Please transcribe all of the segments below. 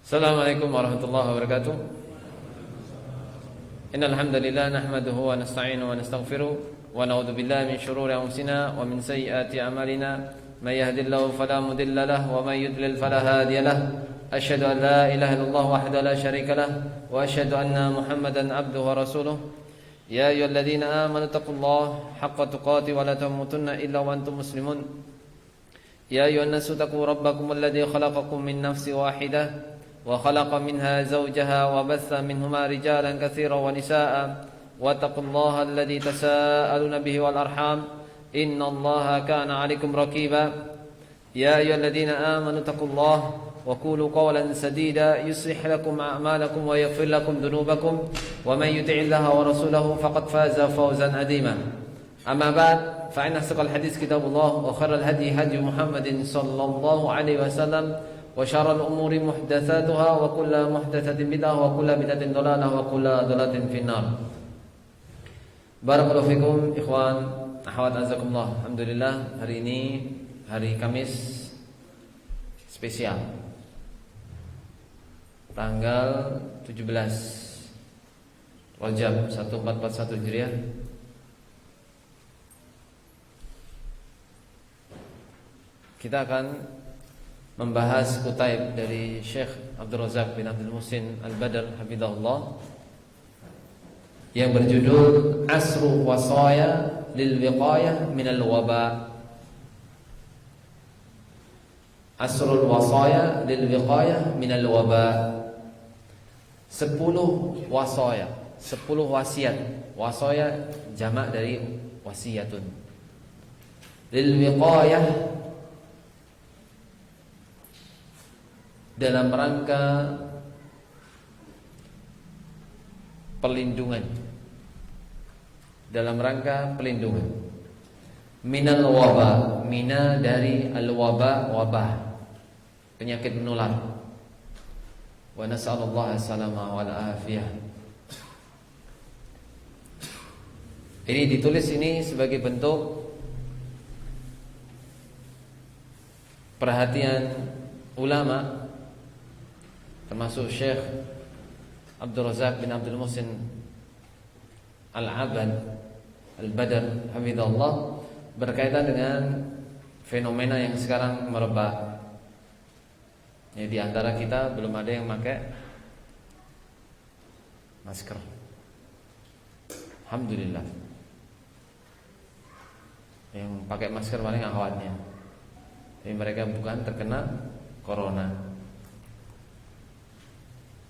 Assalamualaikum warahmatullahi wabarakatuh. Innal hamdalillah nahmaduhu wa nasta'inuhu wa nastaghfiruh wa na'udzu billahi min shururi anfusina wa min sayyiati a'malina. May yahdihillahu fala mudilla lahu wa may yudlil fala hadiya lahu. Asyhadu an la ilaha illallah wahdahu la syarika lahu wa asyhadu anna Muhammadan abduhu wa rasuluh. Ya ayyuhalladzina amanu taqullaha haqqa tuqatih wa la tamutunna illa wa antum muslimun. Ya ayyuhan nasu taqu rabbakum alladzi khalaqakum min nafsin wahidah وخلق منها زوجها وبث منهما رجالا كثيرا ونساء واتقوا الله الذي تساءلون به والأرحام إن الله كان عليكم رقيبا يا أيها الذين آمنوا اتقوا الله وقولوا قولا سديدا يصلح لكم أعمالكم ويغفر لكم ذنوبكم ومن يطع الله ورسوله فقد فاز فوزا عظيما أما بعد فإن أصدق الحديث كتاب الله وخير الهدي هدي محمد صلى الله عليه وسلم وشر الأمور محدثاتها وكل محدثة بدعة وكل بدعة ضلالة وكل ضلالة في النار. Barakallahu fikum ikhwan akhwat azakumullah. Alhamdulillah hari ini hari Kamis spesial tanggal 17 Rajab 1441 Hijriah. Kita akan membahas kutaib dari Syekh Abdul Razak bin Abdul Muhsin Al-Badr hafizahullah yang berjudul Asru Wasaya lil Wiqayah minal Waba. Asrul Wasaya lil Wiqayah minal Waba. 10 wasaya, 10 wasiat. Wasaya jamak dari wasiyatun. Lil Wiqayah, dalam rangka pelindungan, dalam rangka pelindungan. Minal waba, mina dari al-waba, wabah, penyakit menular. Wa nas'alullah as-salama wal afiyah. Ini ditulis ini sebagai bentuk perhatian ulama, termasuk Syekh Abdul Razak bin Abdul Muhsin Al-Abad Al-Badr hafizahullah, berkaitan dengan fenomena yang sekarang merebak. Ya, di antara kita belum ada yang pakai masker. Alhamdulillah. Yang pakai masker paling akhwatnya. Tapi mereka bukan terkena corona.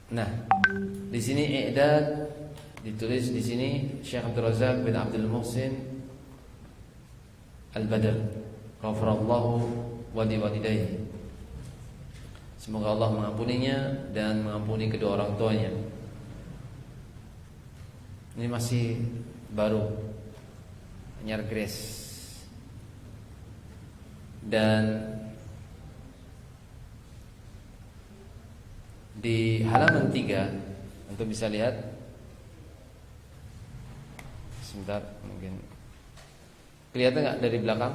Nah, di sini i'dad ditulis di sini Syekh Abdul Razak bin Abdul Muhsin Al-Badr, ghafarallahu wa liwalidayhi. Semoga Allah mengampuninya dan mengampuni kedua orang tuanya. Ini masih baru, anyar grace. Dan di halaman 3 untuk bisa lihat. Sebentar, mungkin kelihatan nggak dari belakang?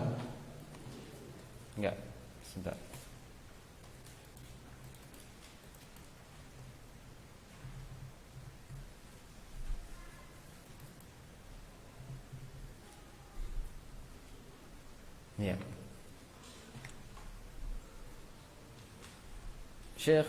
Enggak, sebentar. Ya, Syekh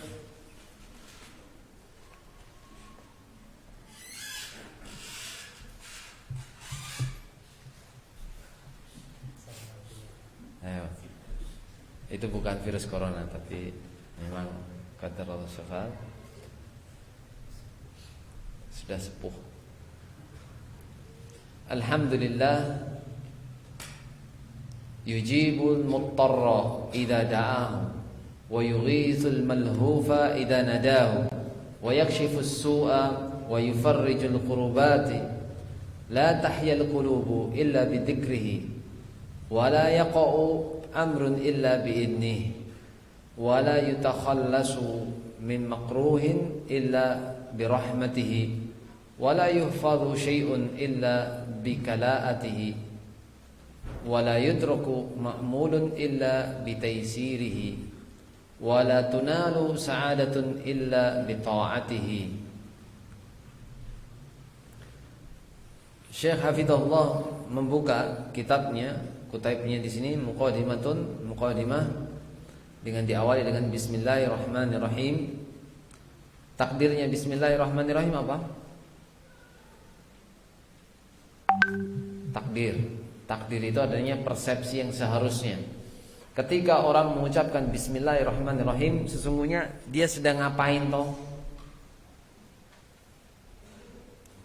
itu bukan virus corona, tapi memang qadar Allah syafal sudah sepuh. Alhamdulillah yujibul muttarra idza da'ahu wa yughithul malhufa idza nadahu wa yakshifus su'a wa yufarrijul kurubati la tahyal qulubu illa bidzikrihi wa la yaqa'u amrun illa biidnih wa la yutakhallasu min makruhin illa birahmatihi wa la yuhfadhu syai'un illa bikala'atihi wa la yudraku ma'mulun illa bitaysirihi wa la tunalu sa'adatun illa bi ta'atihi. Syekh Hafizahullah membuka kitabnya, kutaibnya di sini muqaddimah dengan diawali dengan bismillahirrahmanirrahim. Takdirnya bismillahirrahmanirrahim apa? Takdir itu adanya persepsi yang seharusnya. Ketika orang mengucapkan bismillahirrahmanirrahim, sesungguhnya dia sedang ngapain toh?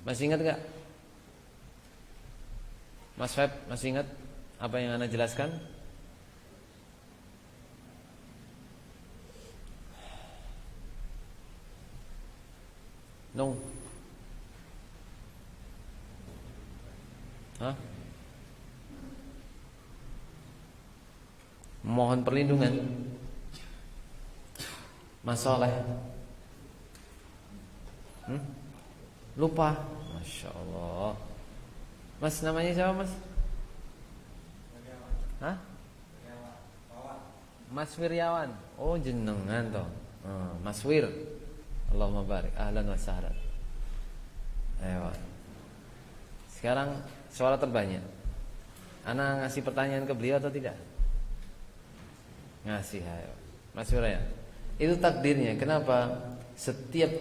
Masih ingat gak? Mas Feb, masih ingat apa yang Anda jelaskan? No. Hah? Mohon perlindungan. Mas Soleh. Lupa. Masya Allah. Mas namanya siapa mas? Hah? Mas Wiryawan. Oh jenengan toh. Mas Wir. Allahumma barik. Ahlan wa sahlan. Ayo. Sekarang suara terbanyak. Ana ngasih pertanyaan ke beliau atau tidak? Ngasih. Ayo. Mas Wiryawan. Itu takdirnya. Kenapa? Setiap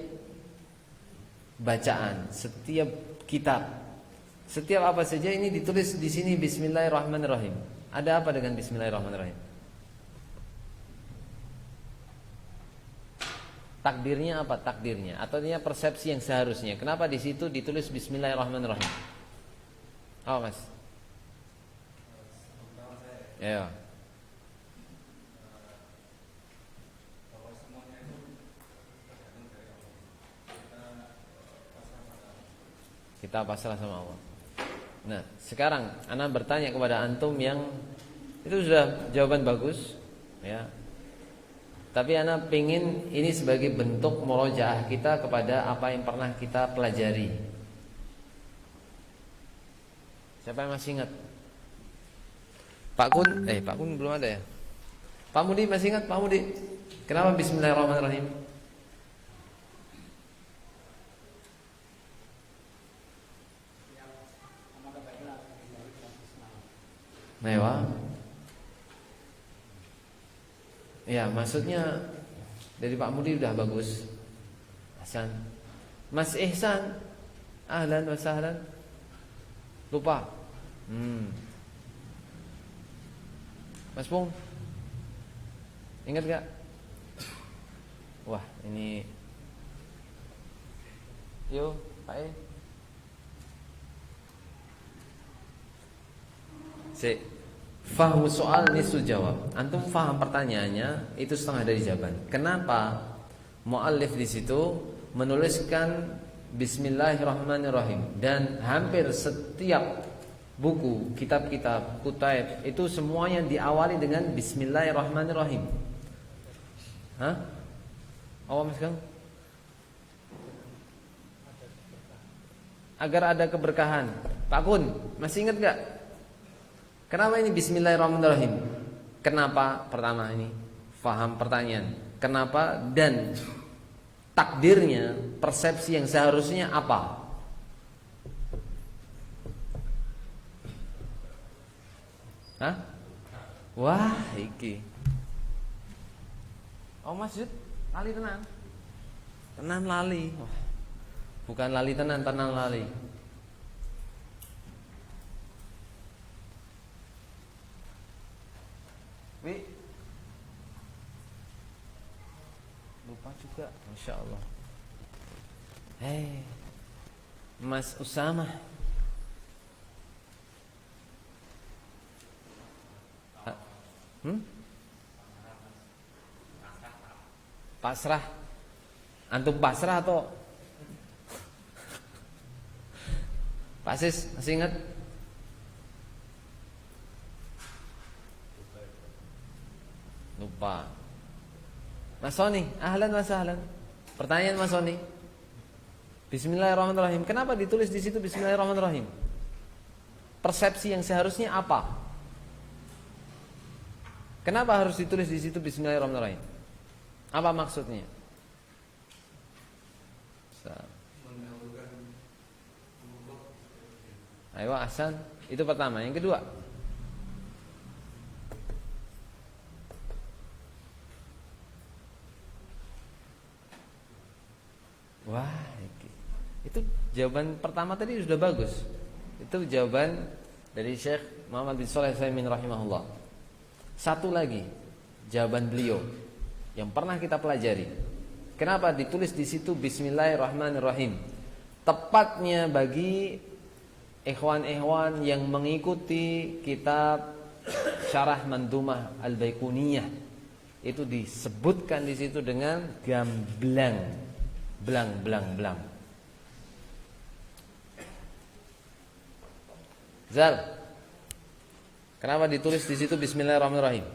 bacaan, setiap kitab, setiap apa saja ini ditulis di sini bismillahirrahmanirrahim. Ada apa dengan bismillahirrahmanirrahim? Takdirnya apa? Takdirnya atau dia persepsi yang seharusnya. Kenapa di situ ditulis bismillahirrahmanirrahim? Oh, Mas. Ya. Kita pasrah sama Allah. Nah, sekarang ana bertanya kepada antum yang itu sudah jawaban bagus, ya. Tapi ana pingin ini sebagai bentuk murojaah kita kepada apa yang pernah kita pelajari. Siapa yang masih ingat? Pak Kun belum ada ya? Pak Mudi masih ingat Pak Mudi? Kenapa bismillahirrahmanirrahim? Mewah. Ya, maksudnya dari Pak Mudi udah bagus. Hasan. Mas Ihsan. Ahlan wa sahlan. Lupa. Mas Pung. Ingat gak? Wah, ini. Yo, Pak E. Fahmu soal nisfu jawab. Antum faham pertanyaannya itu setengah dari jawaban. Kenapa muallif di situ menuliskan bismillahirrahmanirrahim dan hampir setiap buku, kitab-kitab, kutaib itu semuanya diawali dengan bismillahirrahmanirrahim. Hah? Awam Mas Kang? Agar ada keberkahan. Pak Kun, masih ingat gak? Kenapa ini bismillahirrahmanirrahim? Kenapa? Pertama ini faham pertanyaan. Kenapa dan takdirnya, persepsi yang seharusnya apa? Hah? Wah, iki. Oh Masjid, lali tenan. Tenan lali. Wah. Bukan lali tenan lali. Wi. Lupa juga, Masya Allah. Mas Usama. Pasrah. Antum pasrah atau Pak Sis, masih ingat? Lupa. Mas Soni, ahlan wa sahlan. Pertanyaan Mas Soni. Bismillahirrahmanirrahim. Kenapa ditulis di situ Bismillahirrahmanirrahim? Persepsi yang seharusnya apa? Kenapa harus ditulis di situ Bismillahirrahmanirrahim? Apa maksudnya? Ayo Hasan, itu pertama. Yang kedua, wah, itu jawaban pertama tadi sudah bagus. Itu jawaban dari Syekh Muhammad bin Shalih Al-Utsaimin rahimahullah. Satu lagi jawaban beliau yang pernah kita pelajari. Kenapa ditulis di situ Bismillahirrahmanirrahim? Tepatnya bagi ikhwan-ikhwan yang mengikuti kitab Syarah Mandumah Al-Baiquniyah, itu disebutkan di situ dengan gamblang, blang. Zal, kenapa ditulis di situ Bismillahirrahmanirrahim?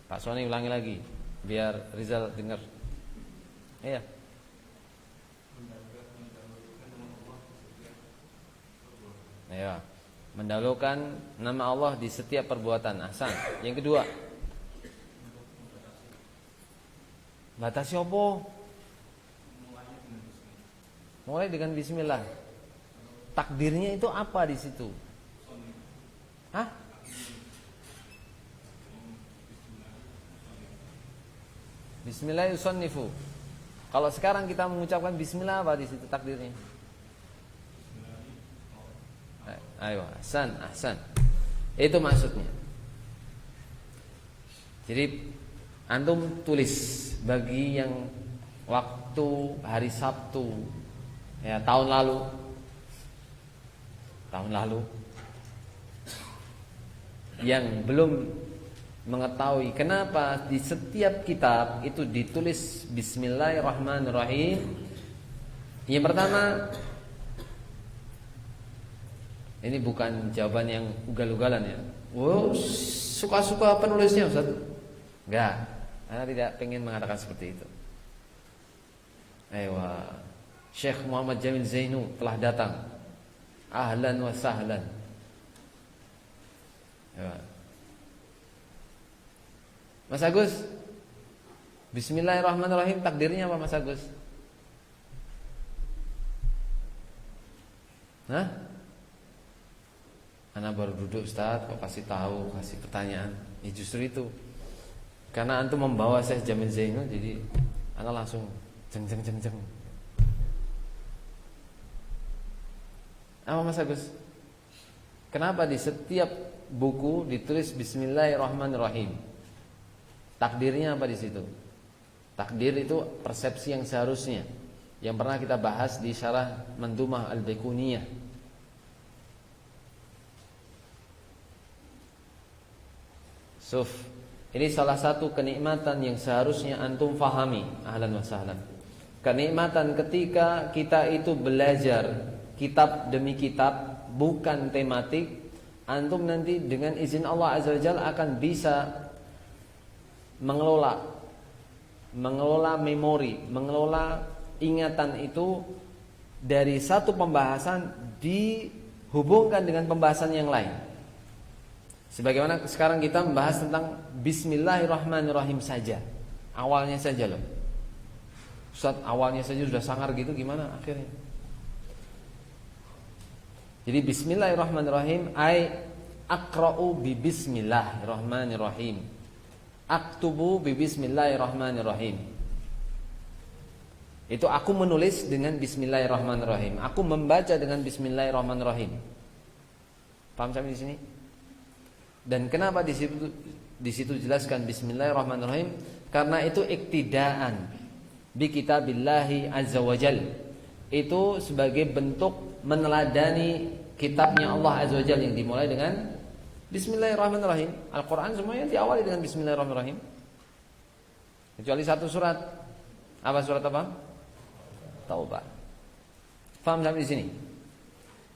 Pak Sony ulangi lagi biar Rizal dengar. Iya. Ya, mendahulukan nama Allah di setiap perbuatan. Ahsan. Yang kedua, batasi apa? Mulai dengan bismillah. Takdirnya itu apa di situ? Hah? Bismillah yusannifu. Kalau sekarang kita mengucapkan bismillah, apa di situ takdirnya? Ayo, ahsan. Itu maksudnya. Jadi antum tulis bagi yang waktu hari Sabtu ya tahun lalu yang belum mengetahui kenapa di setiap kitab itu ditulis Bismillahirrahmanirrahim. Yang pertama, ini bukan jawaban yang ugal-ugalan ya. Wow, suka-suka penulisnya Ustaz. Enggak, Anda tidak pengen mengatakan seperti itu. Ayo, Syekh Muhammad Jamil Zainu telah datang. Ahlan wa sahlan. Ya. Mas Agus, Bismillahirrahmanirrahim takdirnya apa Mas Agus? Hah? Anak baru duduk Ustaz, kok kasih tahu, kasih pertanyaan. Ya justru itu. Karena antum membawa Syekh Jamil Zainu, jadi anak langsung jeng. Apa Mas Agus? Kenapa di setiap buku ditulis Bismillahirrahmanirrahim? Takdirnya apa di situ? Takdir itu persepsi yang seharusnya, yang pernah kita bahas di Syarah Mandumah Al-Baiquniyah. Suf, ini salah satu kenikmatan yang seharusnya antum fahami. Ahlan wa sahlan. Kenikmatan ketika kita itu belajar kitab demi kitab, bukan tematik. Antum nanti dengan izin Allah Azza wa Jalla akan bisa mengelola memori, mengelola ingatan itu dari satu pembahasan dihubungkan dengan pembahasan yang lain. Sebagaimana sekarang kita membahas tentang Bismillahirrahmanirrahim saja, awalnya saja loh. Ustaz, awalnya saja sudah sangar gitu, gimana akhirnya? Jadi Bismillahirrahmanirrahim ay aqra'u bi Bismillahirrahmanirrahim, aktubu bi Bismillahirrahmanirrahim. Itu aku menulis dengan Bismillahirrahmanirrahim, aku membaca dengan Bismillahirrahmanirrahim. Paham sampai di sini? Dan kenapa di situ jelaskan Bismillahirrahmanirrahim? Karena itu iktidaan bi kitabillahi azza wajal. Itu sebagai bentuk meneladani kitabnya Allah azza wajal yang dimulai dengan Bismillahirrahmanirrahim. Al-Quran semuanya diawali dengan Bismillahirrahmanirrahim, kecuali satu surat. Apa surat apa? Taubah. Faham sampai di sini?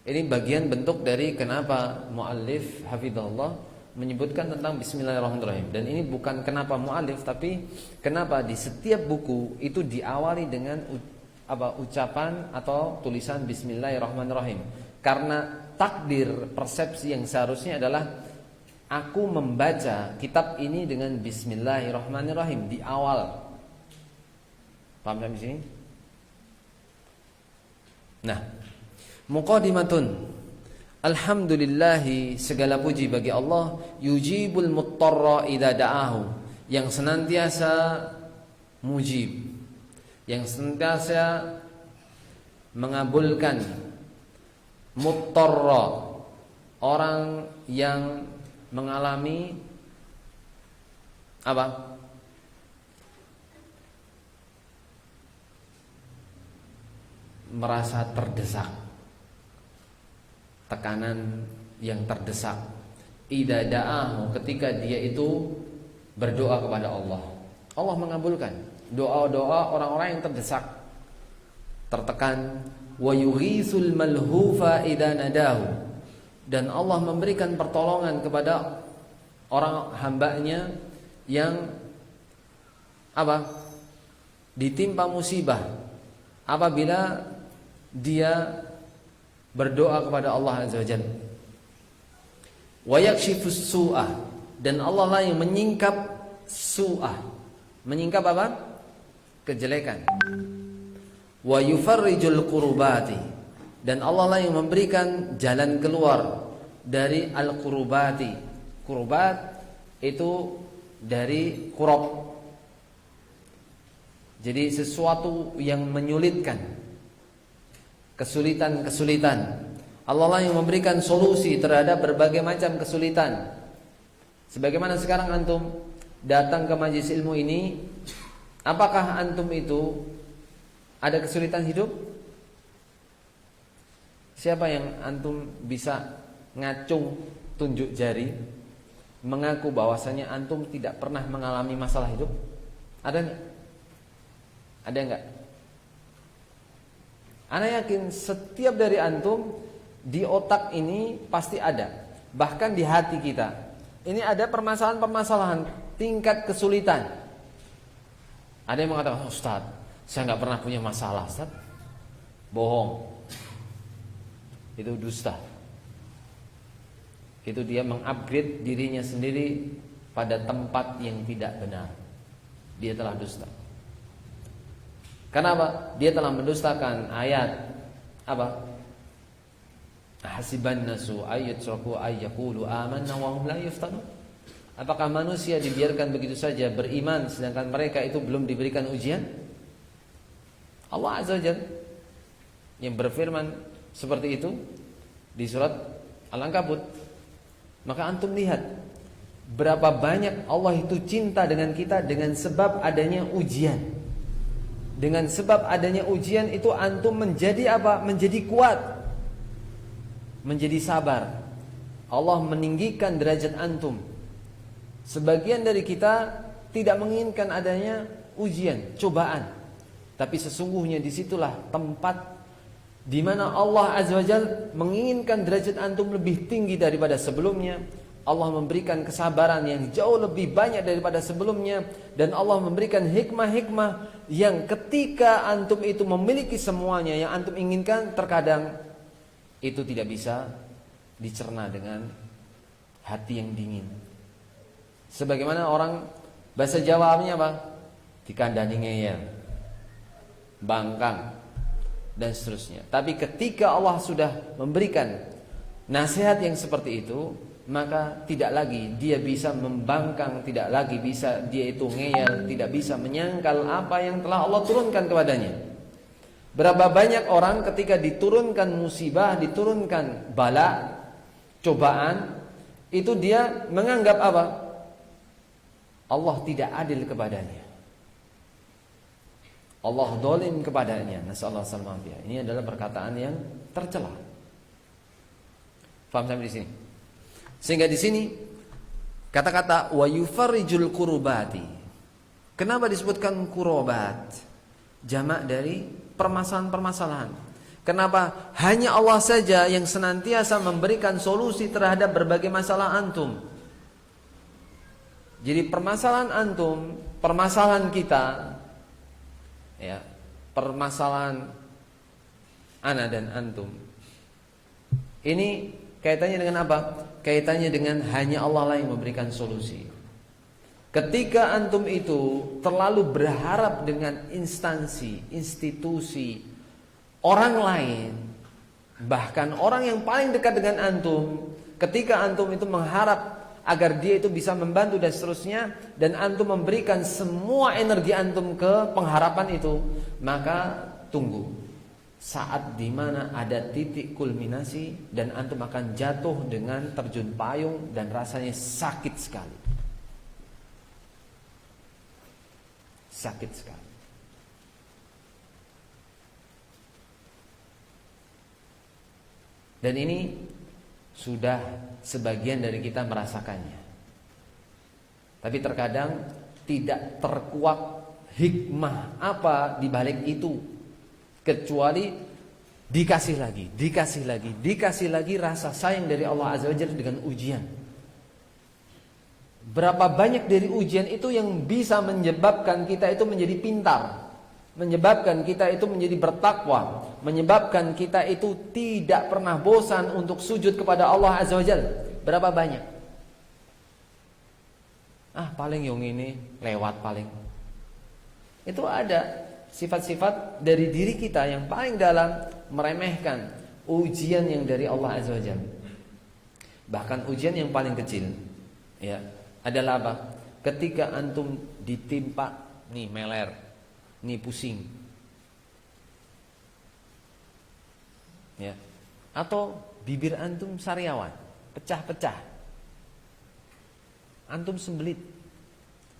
Ini bagian bentuk dari kenapa muallif hafizahullah menyebutkan tentang Bismillahirrahmanirrahim. Dan ini bukan kenapa muallif, tapi kenapa di setiap buku itu diawali dengan ucapan atau tulisan Bismillahirrahmanirrahim. Karena takdir, persepsi yang seharusnya adalah Aku membaca kitab ini dengan Bismillahirrahmanirrahim di awal. Paham di sini? Nah, muqaddimatun. Alhamdulillahi, segala puji bagi Allah, yujibul muttarra idza da'ahu, yang senantiasa mujib, yang senantiasa mengabulkan muttarra, orang yang mengalami apa? Merasa terdesak, tekanan yang terdesak. Idza da'ahu, ketika dia itu berdoa kepada Allah, Allah mengabulkan doa-doa orang-orang yang terdesak, tertekan. Wa yughisul malhufa idza nadahu, dan Allah memberikan pertolongan kepada orang hambanya yang apa? Ditimpa musibah apabila dia berdoa kepada Allah Azza wa Jalla. Wa yakshifus su'ah, dan Allah lah yang menyingkap su'ah. Menyingkap apa? Kejelekan. Wa yufarrijul qurbati, dan Allah lah yang memberikan jalan keluar dari al-qurbati. Qurbat itu dari kurab, jadi sesuatu yang menyulitkan, kesulitan-kesulitan. Allah lah yang memberikan solusi terhadap berbagai macam kesulitan. Sebagaimana sekarang antum datang ke majelis ilmu ini, apakah antum itu ada kesulitan hidup? Siapa yang antum bisa ngacung tunjuk jari mengaku bahwasanya antum tidak pernah mengalami masalah hidup? Ada enggak? Ada enggak? Ana yakin setiap dari antum di otak ini pasti ada, bahkan di hati kita ini ada permasalahan-permasalahan tingkat kesulitan. Ada yang mengatakan, oh, Ustaz, saya nggak pernah punya masalah. Ustaz, bohong. Itu dusta. Itu dia mengupgrade dirinya sendiri pada tempat yang tidak benar. Dia telah dusta. Kenapa? Dia telah mendustakan ayat apa? Hasiban nasu ayatraku ayyaqulu amanna wa hum la yuftanun. Apakah manusia dibiarkan begitu saja beriman sedangkan mereka itu belum diberikan ujian? Allah Azza wa Jalla yang berfirman seperti itu di surat Al-Ankabut. Maka antum lihat berapa banyak Allah itu cinta dengan kita dengan sebab adanya ujian. Dengan sebab adanya ujian itu antum menjadi apa? Menjadi kuat, menjadi sabar. Allah meninggikan derajat antum. Sebagian dari kita tidak menginginkan adanya ujian, cobaan. Tapi sesungguhnya disitulah tempat di mana Allah Azza wa Jalla menginginkan derajat antum lebih tinggi daripada sebelumnya. Allah memberikan kesabaran yang jauh lebih banyak daripada sebelumnya, dan Allah memberikan hikmah-hikmah yang ketika antum itu memiliki semuanya yang antum inginkan, terkadang itu tidak bisa dicerna dengan hati yang dingin. Sebagaimana orang bahasa Jawanya apa? Dikandani ngeyel, bangkang, dan seterusnya. Tapi ketika Allah sudah memberikan nasihat yang seperti itu, maka tidak lagi dia bisa membangkang, tidak lagi bisa dia itu ngeyel, tidak bisa menyangkal apa yang telah Allah turunkan kepadanya. Berapa banyak orang ketika diturunkan musibah, diturunkan bala, cobaan, itu dia menganggap apa? Allah tidak adil kepadanya, Allah dolim kepadanya. Nasallahu alaihi wasallam. Ini adalah perkataan yang tercela. Faham sampai di sini? Sehingga di sini kata-kata wa yufarrijul kurubati. Kenapa disebutkan kurobat? Jamak dari permasalahan-permasalahan. Kenapa hanya Allah saja yang senantiasa memberikan solusi terhadap berbagai masalah antum? Jadi permasalahan antum, permasalahan kita, ya, permasalahan ana dan antum, ini kaitannya dengan apa? kaitannya dengan hanya Allah lah yang memberikan solusi. Ketika antum itu terlalu berharap dengan instansi, institusi, orang lain, bahkan orang yang paling dekat dengan antum, ketika antum itu mengharap agar dia itu bisa membantu dan seterusnya, dan antum memberikan semua energi antum ke pengharapan itu, maka tunggu saat dimana ada titik kulminasi dan antum akan jatuh dengan terjun payung dan rasanya sakit sekali. Sakit sekali. Dan ini sudah sebagian dari kita merasakannya. Tapi terkadang tidak terkuak hikmah apa di balik itu, kecuali dikasih lagi rasa sayang dari Allah Azza wa Jalla dengan ujian. Berapa banyak dari ujian itu yang bisa menyebabkan kita itu menjadi pintar, menyebabkan kita itu menjadi bertakwa, menyebabkan kita itu tidak pernah bosan untuk sujud kepada Allah Azza wa Jalla. Berapa banyak? Paling yang ini lewat paling. Itu ada sifat-sifat dari diri kita yang paling dalam meremehkan ujian yang dari Allah Azza wa Jalla. Bahkan ujian yang paling kecil, ya, adalah apa? Ketika antum ditimpa nih meler, nih pusing, ya, atau bibir antum sariawan, pecah-pecah, antum sembelit,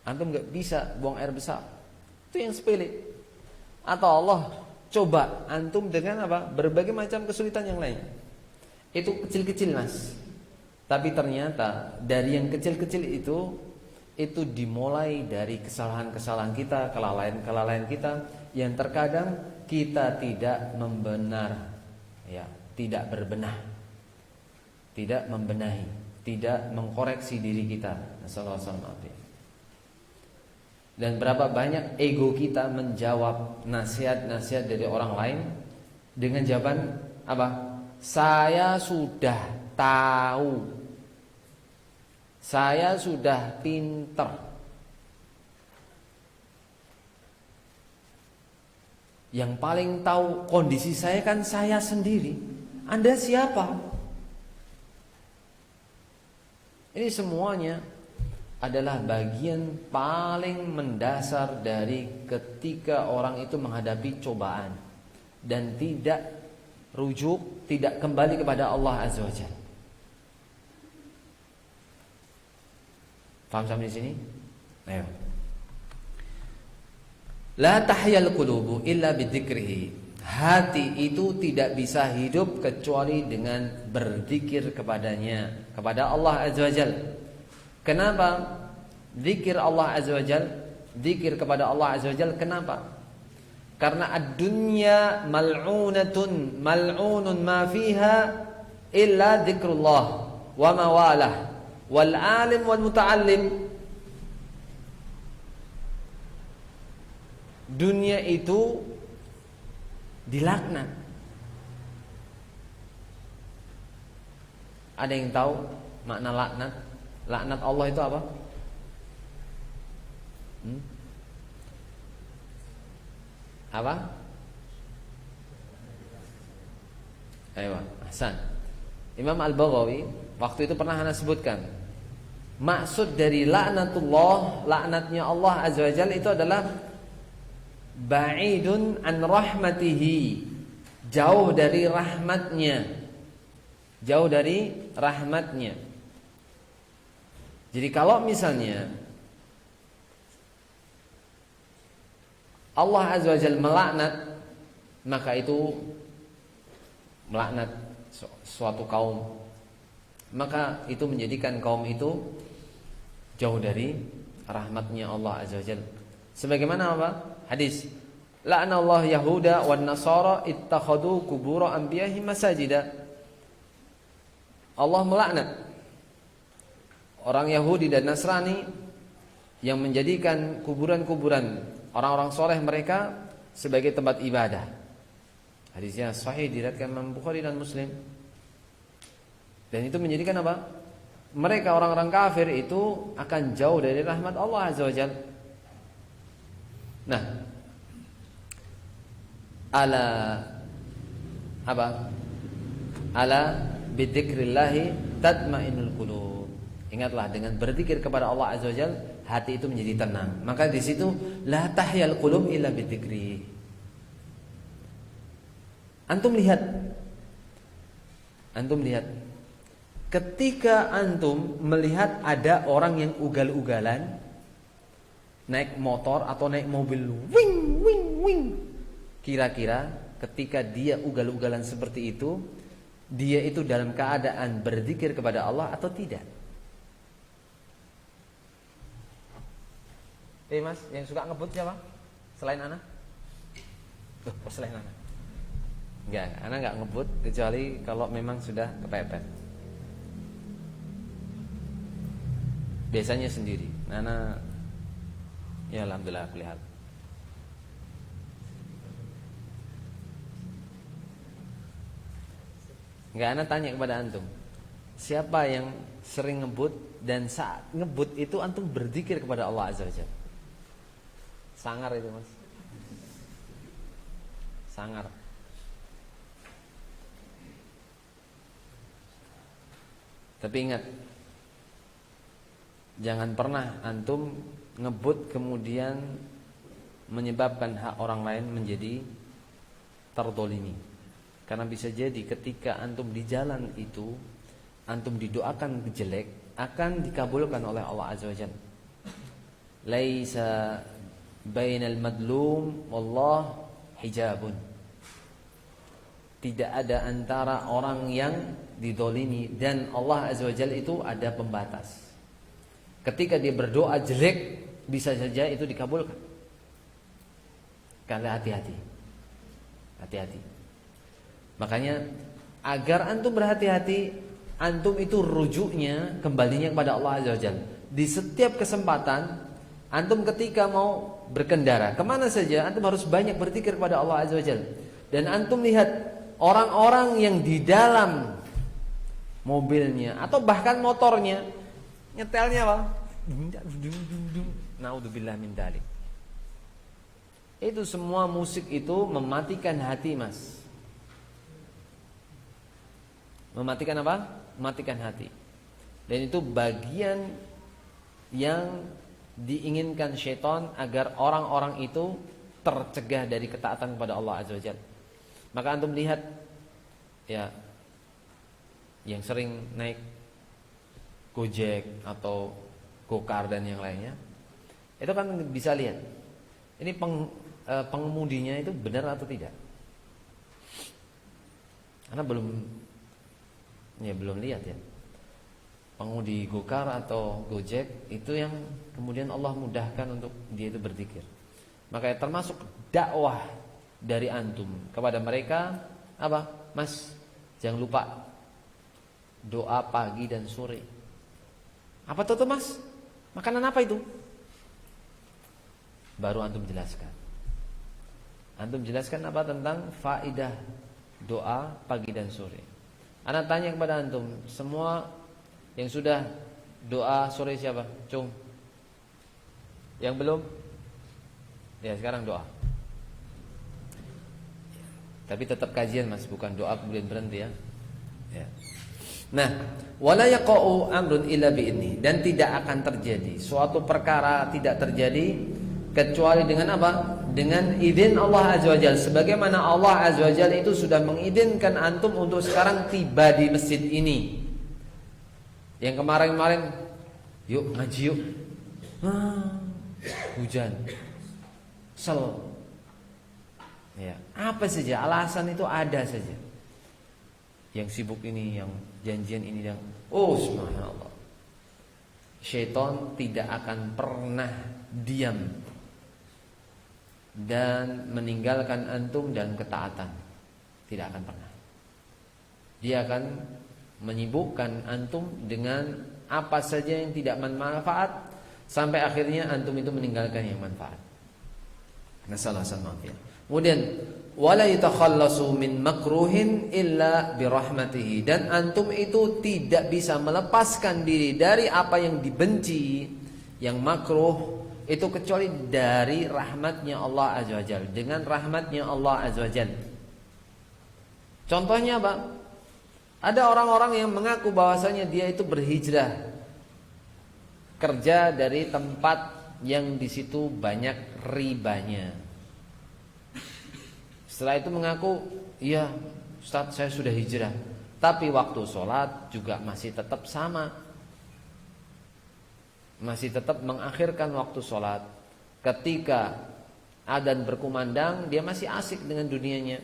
antum nggak bisa buang air besar, itu yang sepele. Atau Allah coba antum dengan apa? Berbagai macam kesulitan yang lain. Itu kecil-kecil mas, tapi ternyata dari yang kecil-kecil itu dimulai dari kesalahan-kesalahan kita, kelalaian-kelalaian kita yang terkadang kita tidak membenar, ya, tidak berbenah, tidak membenahi, tidak mengkoreksi diri kita. Nasallallahu. Dan berapa banyak ego kita menjawab nasihat-nasihat dari orang lain dengan jawaban apa? Saya sudah tahu, saya sudah pinter. Yang paling tahu kondisi saya kan saya sendiri. Anda siapa? Ini semuanya adalah bagian paling mendasar dari ketika orang itu menghadapi cobaan dan tidak rujuk, tidak kembali kepada Allah Azza wa Jalla. Paham sampai di sini? Ayo. La tahyal qulubu illa bidzikrihi. Hati itu tidak bisa hidup kecuali dengan berzikir kepadanya, kepada Allah Azza wa Jalla. Kenapa zikir Allah Azza wa Jalla, zikir kepada Allah Azza wa Jalla, kenapa? Karena ad-dunya mal'unatun, mal'unun ma fiha illa zikrullah wa mawalah wal alim wal muta'allim. Dunia itu dilaknat. Ada yang tahu makna laknat? Laknat Allah itu apa? Apa? Ayo, Hasan. Imam Al-Baghawi waktu itu pernah ana sebutkan, maksud dari laknatullah, laknatnya Allah Azza wa Jalla itu adalah ba'idun an rahmatihi, jauh dari rahmatnya, jauh dari rahmatnya. Jadi kalau misalnya Allah Azza wa Jalla melaknat, maka itu melaknat suatu kaum, maka itu menjadikan kaum itu jauh dari rahmatnya Allah Azza wa Jalla. Sebagaimana apa? Hadis, la'anallahu yahuda wan nasara ittakhadhu qubur anbiya'ihim masajida. Allah melaknat orang Yahudi dan Nasrani yang menjadikan kuburan-kuburan orang-orang soleh mereka sebagai tempat ibadah. Hadisnya sahih diriwayatkan Imam Bukhari dan Muslim. Dan itu menjadikan apa? mereka orang-orang kafir itu akan jauh dari rahmat Allah Azza wa Jalla. Nah, ala apa? Ala bidzikrillahi tatmainnul qulub. Ingatlah, dengan berzikir kepada Allah Azza wa Jalla, hati itu menjadi tenang. Maka di situ la tahyal qulub illa bidzikri. Antum lihat ketika antum melihat ada orang yang ugal-ugalan naik motor atau naik mobil, wing wing wing. Kira-kira ketika dia ugal-ugalan seperti itu, dia itu dalam keadaan berzikir kepada Allah atau tidak? Mas, yang suka ngebut siapa? Selain Ana? Selain Ana. Enggak, Ana enggak ngebut kecuali kalau memang sudah kepepet. Biasanya sendiri. Ana ya alhamdulillah lihat. Enggak, Ana tanya kepada antum. Siapa yang sering ngebut dan saat ngebut itu antum berzikir kepada Allah Azza wa Jalla? Sangar itu, Mas. Sangar. Tapi ingat, jangan pernah antum ngebut kemudian menyebabkan hak orang lain menjadi terdolimi. Karena bisa jadi ketika antum di jalan itu, antum didoakan jelek, akan dikabulkan oleh Allah Azza wa Jalla. Laisa bainal madlum wallah hijabun. Tidak ada antara orang yang didolimi dan Allah Azza wa Jalla itu ada pembatas. Ketika dia berdoa jelek, bisa saja itu dikabulkan. Kalian hati-hati. Hati-hati. Makanya agar antum berhati-hati, antum itu rujuknya kembalinya kepada Allah Azza wa Jalla. Di setiap kesempatan antum ketika mau berkendara kemana saja, antum harus banyak berzikir kepada Allah Azza wa Jalla. Dan antum lihat orang-orang yang di dalam mobilnya atau bahkan motornya nyetelnya apa? Naudzubillah min dzalik. Itu semua musik itu mematikan hati, Mas. Mematikan apa? Mematikan hati. Dan itu bagian yang diinginkan syaitan agar orang-orang itu tercegah dari ketaatan kepada Allah Azza wa Jalla. Maka antum lihat ya, yang sering naik Gojek atau Gokar dan yang lainnya, itu kan bisa lihat ini pengemudinya itu benar atau tidak. Karena belum lihat ya. Pengemudi Gokar atau Gojek itu yang kemudian Allah mudahkan untuk dia itu berzikir. Makanya termasuk dakwah dari antum kepada mereka apa? Mas, jangan lupa doa pagi dan sore. Apa tuh Mas? Makanan apa itu? Baru antum jelaskan. Antum jelaskan apa tentang faidah doa pagi dan sore. Ana tanya kepada antum, semua yang sudah doa sore siapa? Cung. Yang belum? Ya, sekarang doa. Tapi tetap kajian, Mas, bukan doa kemudian berhenti ya. Ya. Nah, wala yaqa'u amrun illa bi'idni, dan tidak akan terjadi suatu perkara, tidak terjadi kecuali dengan apa? Dengan izin Allah Azza wa Jalla. Sebagaimana Allah Azza wa Jalla itu sudah mengizinkan antum untuk sekarang tiba di masjid ini. Yang kemarin-kemarin, yuk ngaji yuk. Hujan. Sel. Ya, apa saja alasan itu ada saja. Yang sibuk ini, yang janjian ini, yang subhanallah. Syaitan tidak akan pernah diam dan meninggalkan antum dalam ketaatan. Tidak akan pernah. Dia akan menyibukkan antum dengan apa saja yang tidak bermanfaat sampai akhirnya antum itu meninggalkan yang manfaat. Nasallahu alaihi wasallam. Kemudian wala yatakhallasu min makruhin illa birahmatihi, dan antum itu tidak bisa melepaskan diri dari apa yang dibenci, yang makruh itu kecuali dari rahmatnya Allah Azza wa Jalla, dengan rahmatnya Allah Azza wa Jalla. Contohnya apa? Ada orang-orang yang mengaku bahwasanya dia itu berhijrah kerja dari tempat yang di situ banyak ribanya. Setelah itu mengaku, iya Ustaz saya sudah hijrah, tapi waktu sholat juga masih tetap sama, masih tetap mengakhirkan waktu sholat. Ketika adzan berkumandang dia masih asik dengan dunianya.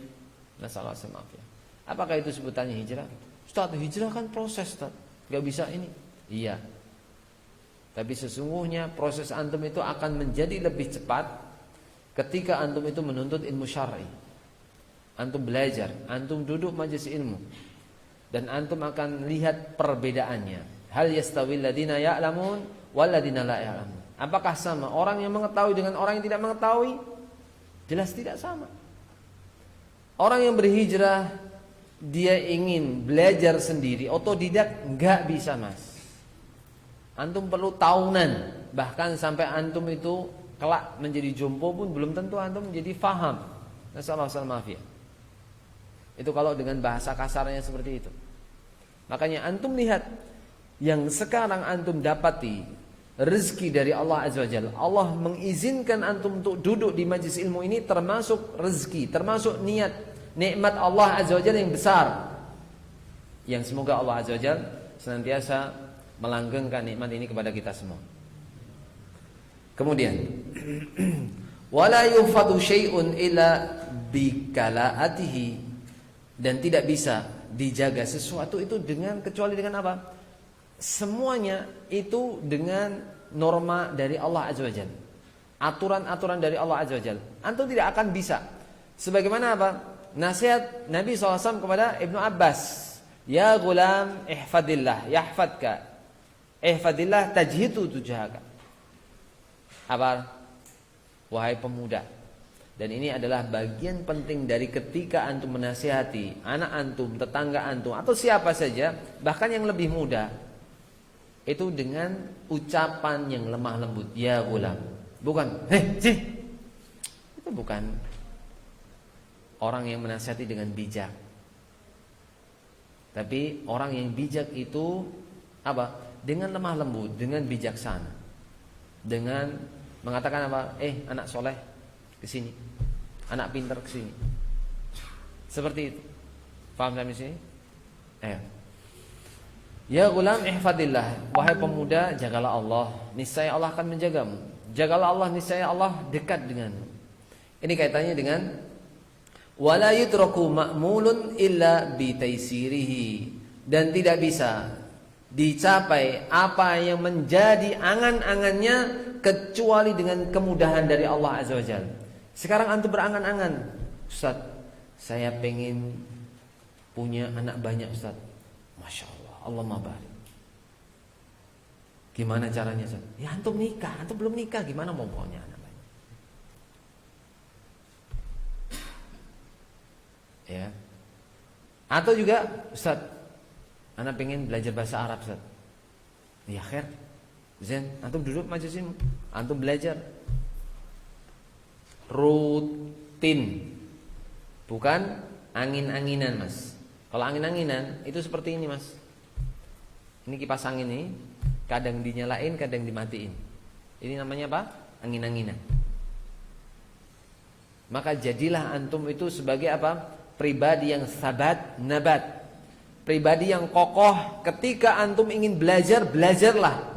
Nasallahu alaihi wasallam. Apakah itu sebutannya hijrah? Ustaz, hijrah kan proses, Ustaz, gak bisa ini. Iya, tapi sesungguhnya proses antum itu akan menjadi lebih cepat ketika antum itu menuntut ilmu syar'i. Antum belajar, antum duduk majelis ilmu, dan antum akan lihat perbedaannya. Hal yastawil ladina ya'lamun wal ladina la ya'lamun. Apakah sama orang yang mengetahui dengan orang yang tidak mengetahui? Jelas tidak sama. Orang yang berhijrah, dia ingin belajar sendiri, otodidak, enggak bisa, Mas. Antum perlu tahunan, bahkan sampai antum itu kelak menjadi jompo pun belum tentu antum menjadi faham. Nasallahu alaihi wasallam. Itu kalau dengan bahasa kasarnya seperti itu. Makanya antum lihat yang sekarang antum dapati rezeki dari Allah Azza wa Jalla. Allah mengizinkan antum untuk duduk di majlis ilmu ini termasuk rezeki, termasuk niat, nikmat Allah Azza wa Jalla yang besar. Yang semoga Allah Azza wa Jalla senantiasa melanggengkan nikmat ini kepada kita semua. Kemudian wala yufadu syai'un illa bikala'atihi, dan tidak bisa dijaga sesuatu itu dengan kecuali dengan apa? Semuanya itu dengan norma dari Allah Azza wa Jalla, aturan-aturan dari Allah Azza wa Jalla. Antum tidak akan bisa. Sebagaimana apa? Nasihat Nabi SAW kepada Ibnu Abbas, ya gulam ihfadillah yahfadka, ihfadillah tajhitu tujahaka. Apa? Wahai pemuda. Dan ini adalah bagian penting dari ketika antum menasihati anak antum, tetangga antum, atau siapa saja, bahkan yang lebih muda, itu dengan ucapan yang lemah lembut. Ya gulam, bukan sih. Itu bukan orang yang menasihati dengan bijak. Tapi orang yang bijak itu apa? Dengan lemah lembut, dengan bijaksana, dengan mengatakan apa? Anak soleh, kesini, anak pintar kesini. Seperti itu. Paham sampai sini? Ya gulam ihfadillah, wahai pemuda, jagalah Allah, niscaya Allah akan menjagamu. Jagalah Allah, niscaya Allah dekat denganmu. Ini kaitannya dengan wala yudraku ma'mulun illa bitaysirihi, dan tidak bisa dicapai apa yang menjadi angan-angannya kecuali dengan kemudahan dari Allah Azza wa Jalla. Sekarang antum berangan-angan, Ustaz, saya pengen punya anak banyak, Ustaz. Masya Allah, Allah mabarik. Gimana caranya, Ustaz? Ya antum nikah, antum belum nikah, gimana mau punya anak banyak? Ya. Atau juga, Ustaz, anak pengen belajar bahasa Arab, Ustaz. Ya khair, Zen, antum duduk majelis ilmu, antum belajar rutin, bukan angin-anginan, Mas. Kalau angin-anginan itu seperti ini, Mas. Ini kipas angin ini, kadang dinyalain, kadang dimatiin. Ini namanya apa? Angin-anginan. Maka jadilah antum itu sebagai apa? Pribadi yang sabat nabat, pribadi yang kokoh. Ketika antum ingin belajar, belajarlah.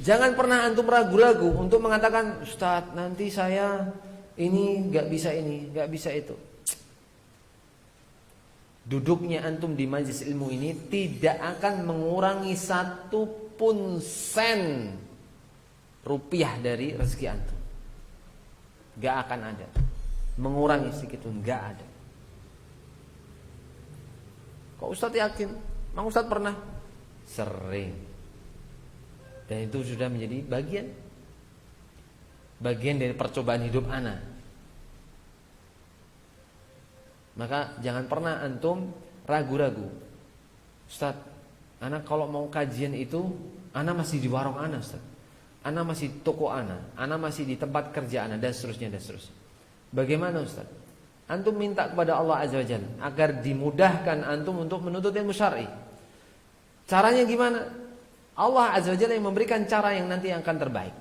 Jangan pernah antum ragu-ragu untuk mengatakan, Ustaz, nanti saya ini gak bisa ini, gak bisa itu. Duduknya antum di majelis ilmu ini tidak akan mengurangi satu pun sen rupiah dari rezeki antum. Gak akan ada. Mengurangi sedikit pun gak ada. Kok Ustaz yakin? Mang Ustaz pernah? Sering. Dan itu sudah menjadi bagian dari percobaan hidup ana. Maka jangan pernah antum ragu-ragu. Ustaz, ana kalau mau kajian itu, ana masih di warung ana, Ustaz. Ana masih di toko ana masih di tempat kerja ana, dan seterusnya dan seterusnya. Bagaimana, Ustaz? Antum minta kepada Allah Azza wa Jalla agar dimudahkan antum untuk menuntut ilmu syar'i. Caranya gimana? Allah Azza wa Jalla yang memberikan cara yang nanti akan terbaik.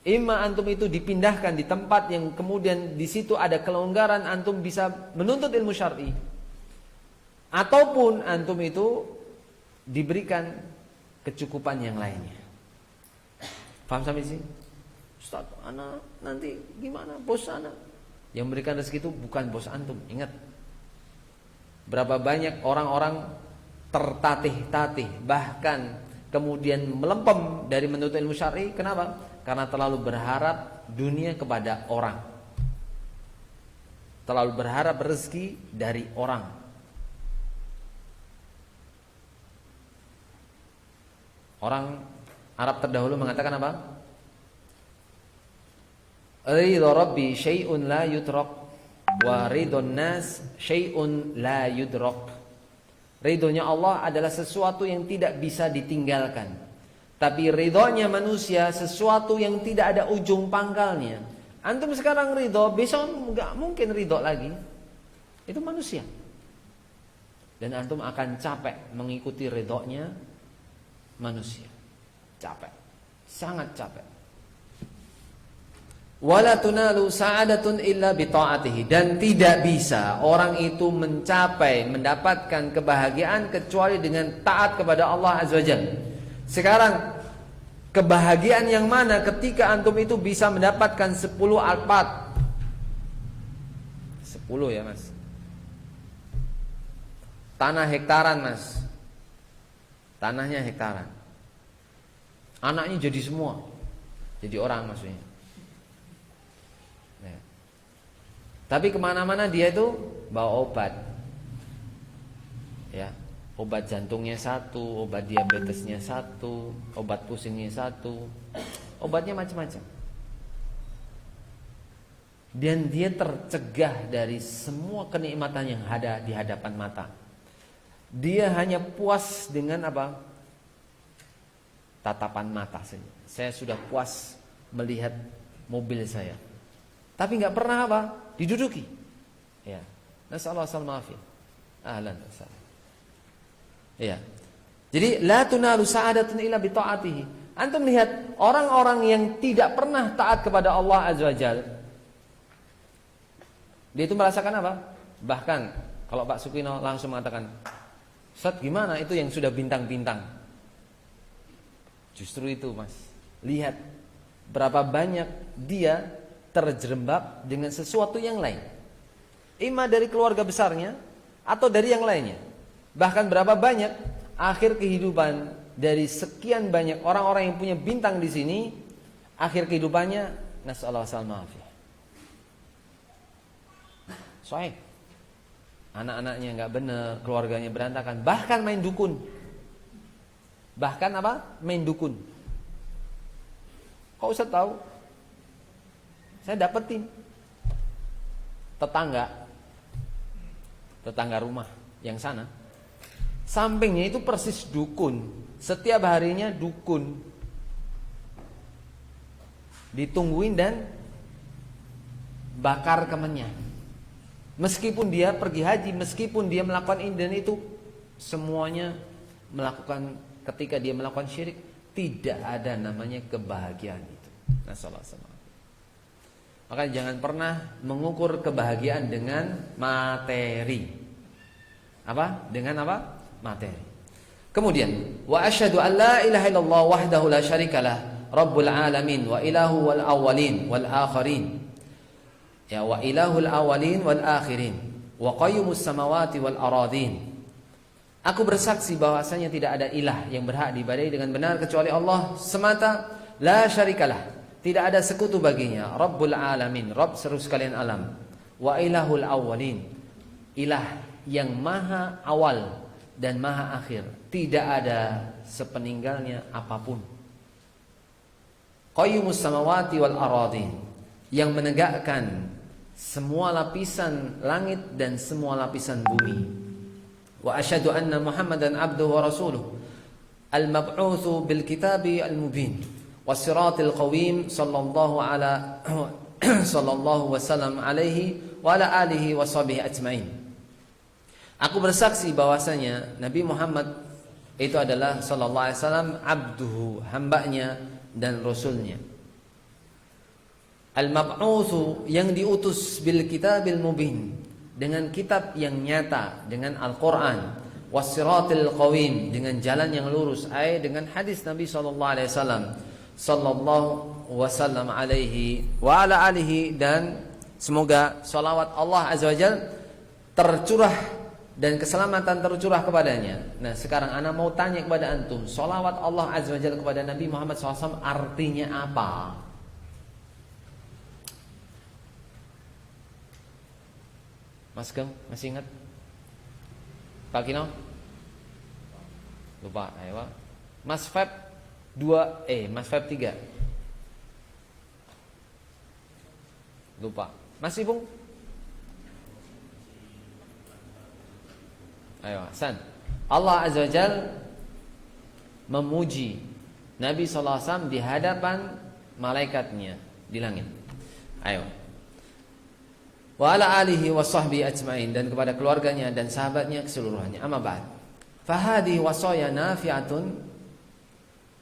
Imma antum itu dipindahkan di tempat yang kemudian di situ ada kelonggaran, antum bisa menuntut ilmu syar'i. Ataupun antum itu diberikan kecukupan yang lainnya. Paham sampai sini? Ustaz, ana nanti gimana bos ana? Yang memberikan rezeki itu bukan bos antum, ingat. Berapa banyak orang-orang tertatih-tatih, bahkan kemudian melempem dari menuntut ilmu syar'i. Kenapa? Karena terlalu berharap dunia kepada orang, terlalu berharap rezeki dari orang. Orang Arab terdahulu mengatakan apa? Ridho Rabbi syai'un la yudrak, wa ridhon nas syai'un la yudrak. Ridhonya Allah adalah sesuatu yang tidak bisa ditinggalkan, tapi ridhonya manusia sesuatu yang tidak ada ujung pangkalnya. Antum sekarang ridho, besok nggak mungkin ridho lagi. Itu manusia. Dan antum akan capek mengikuti ridhonya manusia. Capek, sangat capek. Wala tunalu sa'adatun illa bi ta'atihi, dan tidak bisa orang itu mencapai mendapatkan kebahagiaan kecuali dengan taat kepada Allah Azza wa Jalla. Sekarang kebahagiaan yang mana ketika antum itu bisa mendapatkan 10 alpat? 10 ya mas. Tanah hektaran mas. Tanahnya hektaran. Anaknya jadi semua. Jadi orang maksudnya. Tapi kemana-mana dia itu bawa obat. Ya, obat jantungnya satu, obat diabetesnya satu, obat pusingnya satu, obatnya macam-macam. Dan dia tercegah dari semua kenikmatan yang ada di hadapan mata. Dia hanya puas dengan apa? Tatapan mata saja. Saya sudah puas melihat mobil saya. Tapi nggak pernah apa? Diduduki. Ya. Nasallahu alaihi ahlan wasallam. Ya. Jadi la tunalu sa'adatun illa bi ta'atihi. Antum lihat orang-orang yang tidak pernah taat kepada Allah Azza wa Jalla. Dia itu merasakan apa? Bahkan kalau Pak Sukino langsung mengatakan, "Ustaz, gimana itu yang sudah bintang-bintang?" Justru itu, Mas. Lihat berapa banyak dia terjerembab dengan sesuatu yang lain, imma dari keluarga besarnya atau dari yang lainnya. Bahkan berapa banyak akhir kehidupan dari sekian banyak orang-orang yang punya bintang di sini, akhir kehidupannya nasallahu alaihi. Soalnya anak-anaknya nggak benar, keluarganya berantakan, bahkan main dukun. Bahkan apa? Main dukun. Kok Ustaz tahu? Saya dapetin tetangga rumah yang sana, sampingnya itu persis dukun. Setiap harinya dukun, ditungguin dan bakar kemennya. Meskipun dia pergi haji, meskipun dia melakukan ini dan itu, semuanya melakukan. Ketika dia melakukan syirik, tidak ada namanya kebahagiaan itu. Nasallallahu. Maka jangan pernah mengukur kebahagiaan dengan materi. Apa? Dengan apa? Materi. Kemudian, wa asyhadu an la ilaha illallah wahdahu la syarikalah, rabbul alamin wa ilahu wal awwalin wal akhirin. Ya, wa ilahul awwalin wal akhirin, wa qayyumus samawati wal aradin. Aku bersaksi bahwasanya tidak ada ilah yang berhak diibadahi dengan benar kecuali Allah semata, la syarikalah. Tidak ada sekutu baginya. Rabbul alamin, Rabb seluruh sekalian alam. Wa ilahul awwalin, ilah yang maha awal dan maha akhir. Tidak ada sepeninggalnya apapun. Qayyumus samawati wal aradin, yang menegakkan semua lapisan langit dan semua lapisan bumi. Wa asyhadu anna Muhammadan abduhu wa rasuluh al-mab'utsu bil kitabi al-mubin was-siratil qawim sallallahu wasallam alaihi wa ala alihi wa sahbihi ajmain. Aku bersaksi bahwasanya Nabi Muhammad itu adalah sallallahu alaihi wasallam abduhu, hambanya dan rasulnya. Al-mab'utsu, yang diutus bil kitabil mubin, dengan kitab yang nyata, dengan Al-Qur'an. Was-siratil qawim, dengan jalan yang lurus, dengan hadis Nabi sallallahu alaihi wasallam, sallallahu wasallam alaihi wa ala alihi, dan semoga salawat Allah azza wajalla tercurah dan keselamatan tercurah kepadanya. Nah, sekarang ana mau tanya kepada antum, salawat Allah azza wajalla kepada Nabi Muhammad SAW artinya apa? Mas Gem, masih ingat? Pak Kino? Lupa, ayo. Mas Feb 2, Mas Feb 3. Lupa. Mas Ibung? Ayo, Hasan. Allah Azza wa Jal memuji Nabi sallallahu alaihi wasallam di hadapan malaikatnya di langit. Ayo. Wa ala alihi wa sahbihi ajmain, dan kepada keluarganya dan sahabatnya keseluruhannya. Amma ba'd. Fahadhi wasaya nafi'atun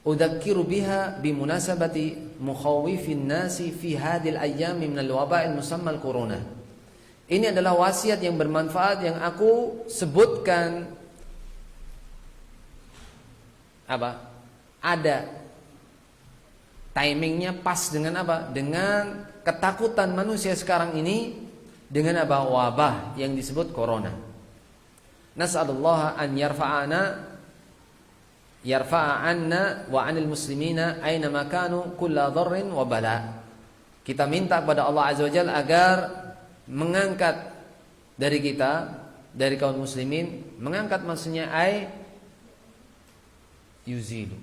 udzakiru biha bimunasabati mukhawifin nasi fi hadhil ayyami minal waba'il musammal corona. Ini adalah wasiat yang bermanfaat yang aku sebutkan ada timingnya pas dengan dengan ketakutan manusia sekarang ini dengan wabah yang disebut corona. Nas'alullah an yarfa'a anna wa 'anil muslimina aina makanu kulla dharrin wa bala. Kita minta kepada Allah azza wajalla agar mengangkat dari kita, dari kaum muslimin, mengangkat maksudnya yuzilu,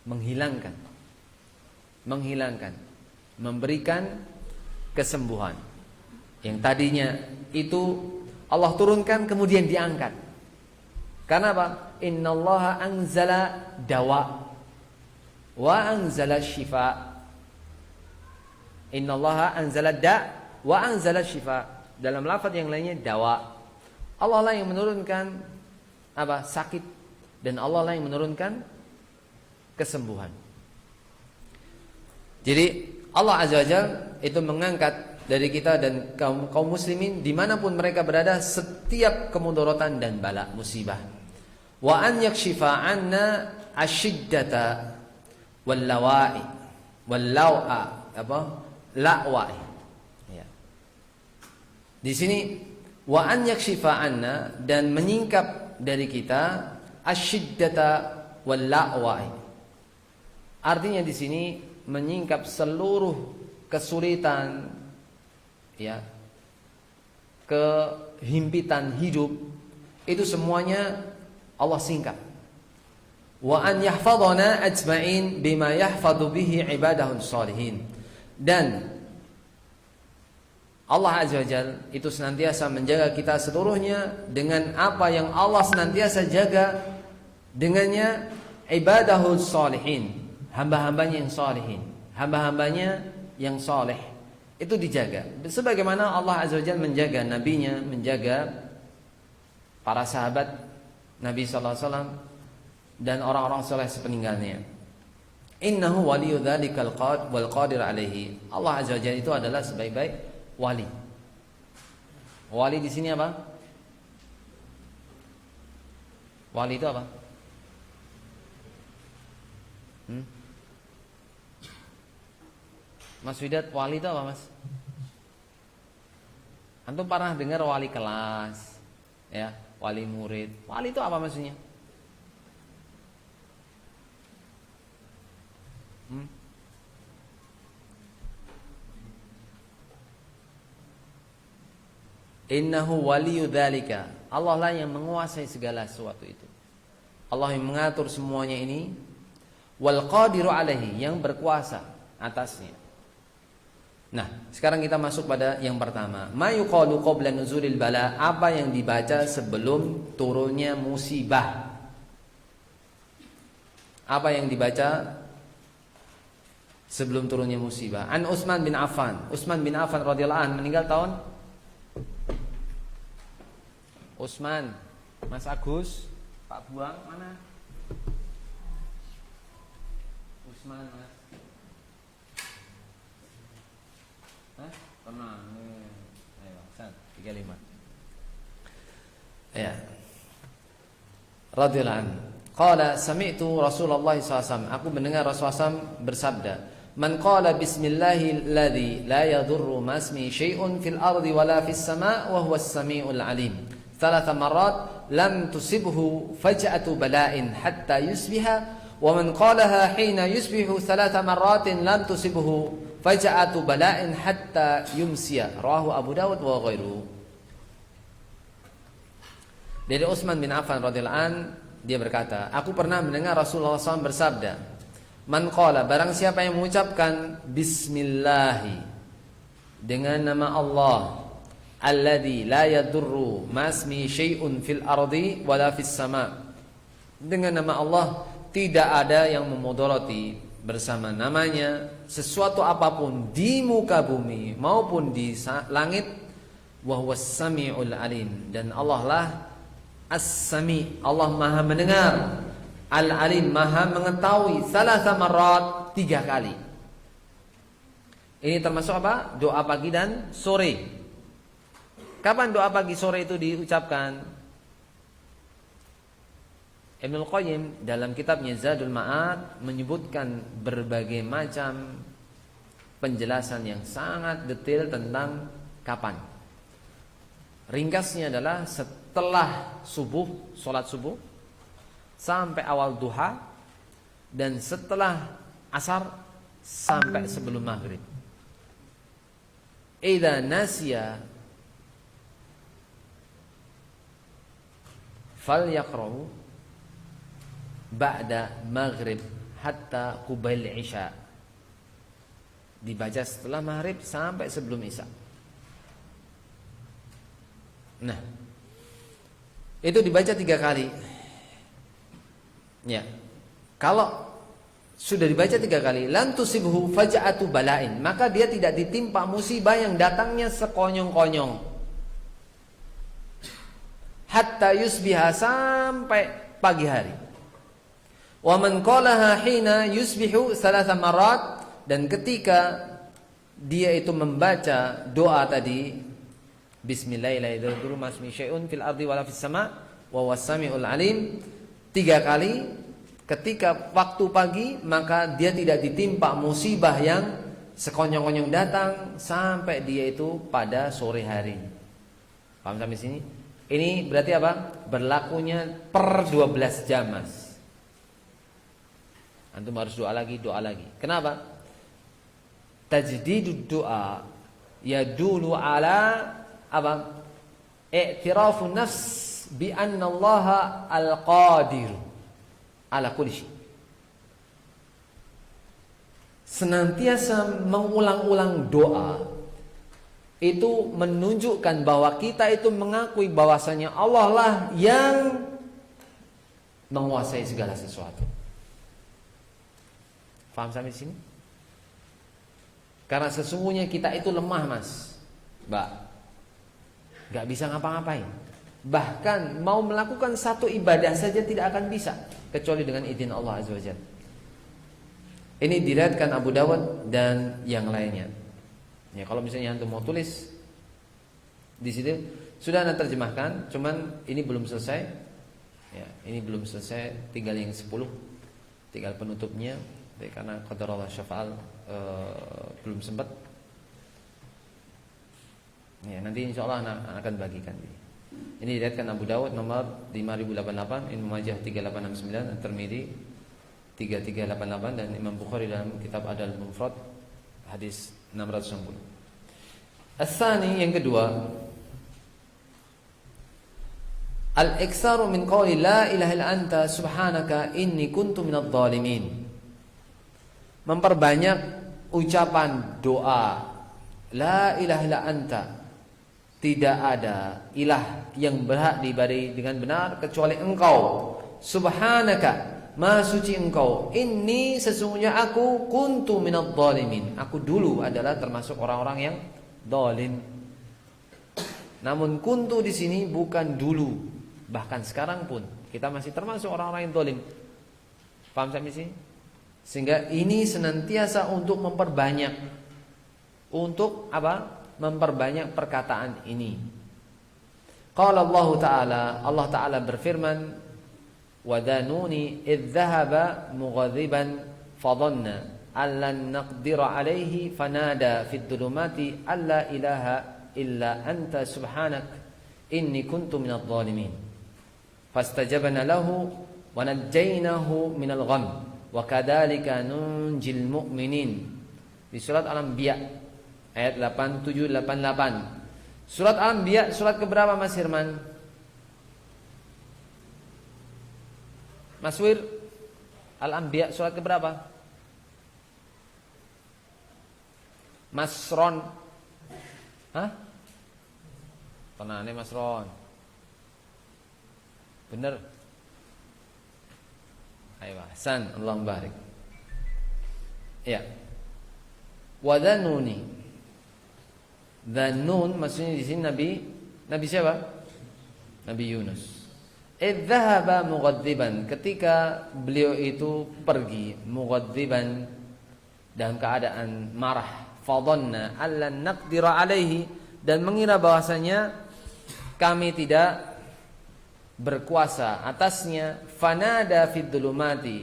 menghilangkan, memberikan kesembuhan. Yang tadinya itu Allah turunkan kemudian diangkat. Karena apa? Innallaha anzala dawa wa anzala syifa. Innallaha anzala wa anzala syifa. Dalam lafaz yang lainnya dawa. Allah lah yang menurunkan sakit, dan Allah lah yang menurunkan kesembuhan. Jadi Allah azza wajalla itu mengangkat dari kita dan kaum muslimin dimanapun mereka berada setiap kemudaratan dan bala musibah. Wa an yakshifa anna asyiddata wal lawa'i wal la'wa'i. Ya. Di sini wa an yakshifa anna, dan menyingkap dari kita asyiddata wal la'wa'i. Artinya di sini menyingkap seluruh kesulitan, kehimpitan hidup, itu semuanya Allah singkap. Wa an yahfadhana ajma'in bima yahfadhu bihi ibadahus shalihin. Dan Allah azza wajalla itu senantiasa menjaga kita seluruhnya dengan apa yang Allah senantiasa jaga dengannya ibadahus shalihin, hamba-hambanya yang shalihin, hamba-hambanya yang saleh. Itu dijaga. Sebagaimana Allah azza wajalla menjaga nabinya, menjaga para sahabat Nabi sallallahu alaihi wasallam dan orang-orang saleh sepeninggalnya. Innahu waliyyu dzalikal wal qadir alaihi. Allah azza wajalla itu adalah sebaik-baik wali. Wali di sini apa? Wali itu apa? Mas Widat, wali itu apa, Mas? Antum pernah dengar wali kelas, wali murid. Wali itu apa maksudnya? Innahu waliyyu dzalika. Allah lah yang menguasai segala sesuatu itu. Allah yang mengatur semuanya ini. Wal qadiru alaihi, yang berkuasa atasnya. Nah, sekarang kita masuk pada yang pertama. Ma yuqalu qabla nuzulil bala, apa yang dibaca sebelum turunnya musibah? Apa yang dibaca sebelum turunnya musibah? An Utsman bin Affan. Utsman bin Affan radhiyallahu anhu meninggal tahun Utsman, Mas Agus, Pak Buang mana? Utsman, Mas. Tenang. Ayo, 35. Ya. Radhiyallahu anhu. Qala sami'tu Rasulullah SAW. Aku mendengar Rasulullah SAW bersabda, "Man qala bismillahilladzi la yadurru ma ismi syai'un fil ardi wala fis sama' wa huwas samiul alim. Thalatha marrat lam tusibhu faj'atu bala'in hatta yusbiha wa man qalaha hina yusbihu thalatha marratin lam tusibhu faj'atu bala'in hatta yumsiya." Rawahu Abu Dawud wa ghairuhu. Dari Utsman bin Affan radhiyallahu an, dia berkata, aku pernah mendengar Rasulullah SAW bersabda, man qala, barang siapa yang mengucapkan bismillahi, dengan nama Allah, alladzi la yadurru masmi syai'un fil ardi wala fis sama, dengan nama Allah tidak ada yang memudarati bersama namanya sesuatu apapun di muka bumi maupun di langit, wa huwas samiul alim, dan Allah lah As-Sami, Allah maha mendengar, Al-Alim, maha mengetahui, thalatha marrat, 3 kali. Ini termasuk apa? Doa pagi dan sore. Kapan doa pagi sore itu diucapkan? Ibnul Qayyim dalam kitabnya Zadul Ma'ad menyebutkan berbagai macam penjelasan yang sangat detail tentang kapan. Ringkasnya adalah setelah subuh, sholat subuh, sampai awal duha, dan setelah asar sampai sebelum maghrib. Idza nasiya falyaqra'u ba'da maghrib hatta qubail isya. Dibaca setelah maghrib sampai sebelum isya. Nah, itu dibaca 3 kali. Ya. Kalau sudah dibaca 3 kali, lan tusibhu faja'atu bala'in, maka dia tidak ditimpa musibah yang datangnya sekonyong-konyong. Hatta yusbiha, sampai pagi hari. Wa man qalaha hina yusbihu 3 marat, dan ketika dia itu membaca doa tadi, bismillahirrahmanirrahim, masmi syai'un fil ardi wala fis sama' wa huwas samiul alim, 3 kali ketika waktu pagi, maka dia tidak ditimpa musibah yang sekonyong-konyong datang sampai dia itu pada sore hari. Paham sampai sini? Ini berarti apa? Berlakunya per 12 jam, Mas. Antum harus doa lagi. Kenapa? Tajdidud doa yadulu ala apa? I'tirafun nafs bi anna Allah al-qadir ala kulli syai. Senantiasa mengulang-ulang doa itu menunjukkan bahwa kita itu mengakui bahwasanya Allah lah yang menguasai segala sesuatu. Paham sampai sini? Karena sesungguhnya kita itu lemah, Mas, Mbak. Gak bisa ngapa-ngapain. Bahkan mau melakukan satu ibadah saja tidak akan bisa kecuali dengan izin Allah Azza wa Jalla. Ini diriwayatkan Abu Dawud dan yang lainnya. Ya, kalau misalnya antum mau tulis di situ sudah ana terjemahkan, cuman ini belum selesai. Ya, ini belum selesai, tinggal yang 10. Tinggal penutupnya, karena qadarullah syafa'al belum sempat. Ya, nanti insyaallah akan bagikan. Ini diriwayatkan Abu Dawud nomor 5088, Ibnu Majah 3869, At-Tirmidzi 3388, dan Imam Bukhari dalam kitab Adal Mufrad hadis 660. As-sani, yang kedua, al-iktsaru min qouli la ilaha illa anta subhanaka inni kuntu minadh dhalimin. Memperbanyak ucapan doa La ilaha illa anta, tidak ada ilah yang berhak diibadahi dengan benar kecuali engkau. Subhanaka, maha suci engkau. Inni, sesungguhnya aku, kuntu minadh dhalimin, aku dulu adalah termasuk orang-orang yang zalim. Namun kuntu di sini bukan dulu, bahkan sekarang pun kita masih termasuk orang-orang yang zalim. Paham sampai sini? Sehingga ini senantiasa untuk memperbanyak. Untuk apa? Memperbanyak perkataan ini. Qala Allah Ta'ala, Allah Ta'ala berfirman, wa dhanuni idh dhahaba mughadhiban fadhanna allan naqdira alaihi fanada fid dhulumati alla ilaha illa anta subhanak inni kuntu minadh dhalimin fastajabna lahu wa najjaynahu minal gham wa kadzalika nunjil mu'minin. Di surat Al-Anbiya ayat 87-88. Surat Al-Anbiya surat keberapa Mas Hirman? Mas Wir, Al-Anbiya surat keberapa? Mas Ron. Hah? Tenane Mas Ron. Bener. Ayo Hasan, Allah barik. Ya. Wadhanuni. Dhannun maksudnya di sini Nabi siapa? Nabi Yunus. Idzahaba mughaddiban, ketika beliau itu pergi mughaddiban dalam keadaan marah, fadhanna allan naqdira alaihi, dan mengira bahwasanya kami tidak berkuasa atasnya, fanada fid dhulumati,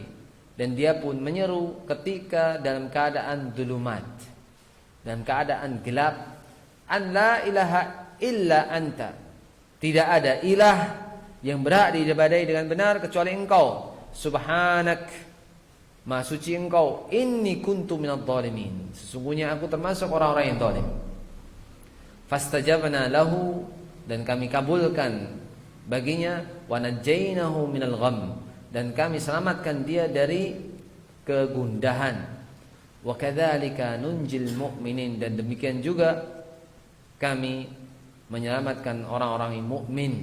dan dia pun menyeru ketika dalam keadaan dhulumat, dalam keadaan gelap, an la ilaha illa anta, tidak ada ilah yang berhak diibadahi dengan benar kecuali engkau. Subhanak, maha suci engkau. Inni kuntu minadh dhalimin, sesungguhnya aku termasuk orang-orang yang zalim. Fastajabna lahu, dan kami kabulkan baginya, wa najjaynahu minal gham, dan kami selamatkan dia dari kegundahan. Wa kadzalika nunjil mu'minin, dan demikian juga kami menyelamatkan orang-orang yang mukmin.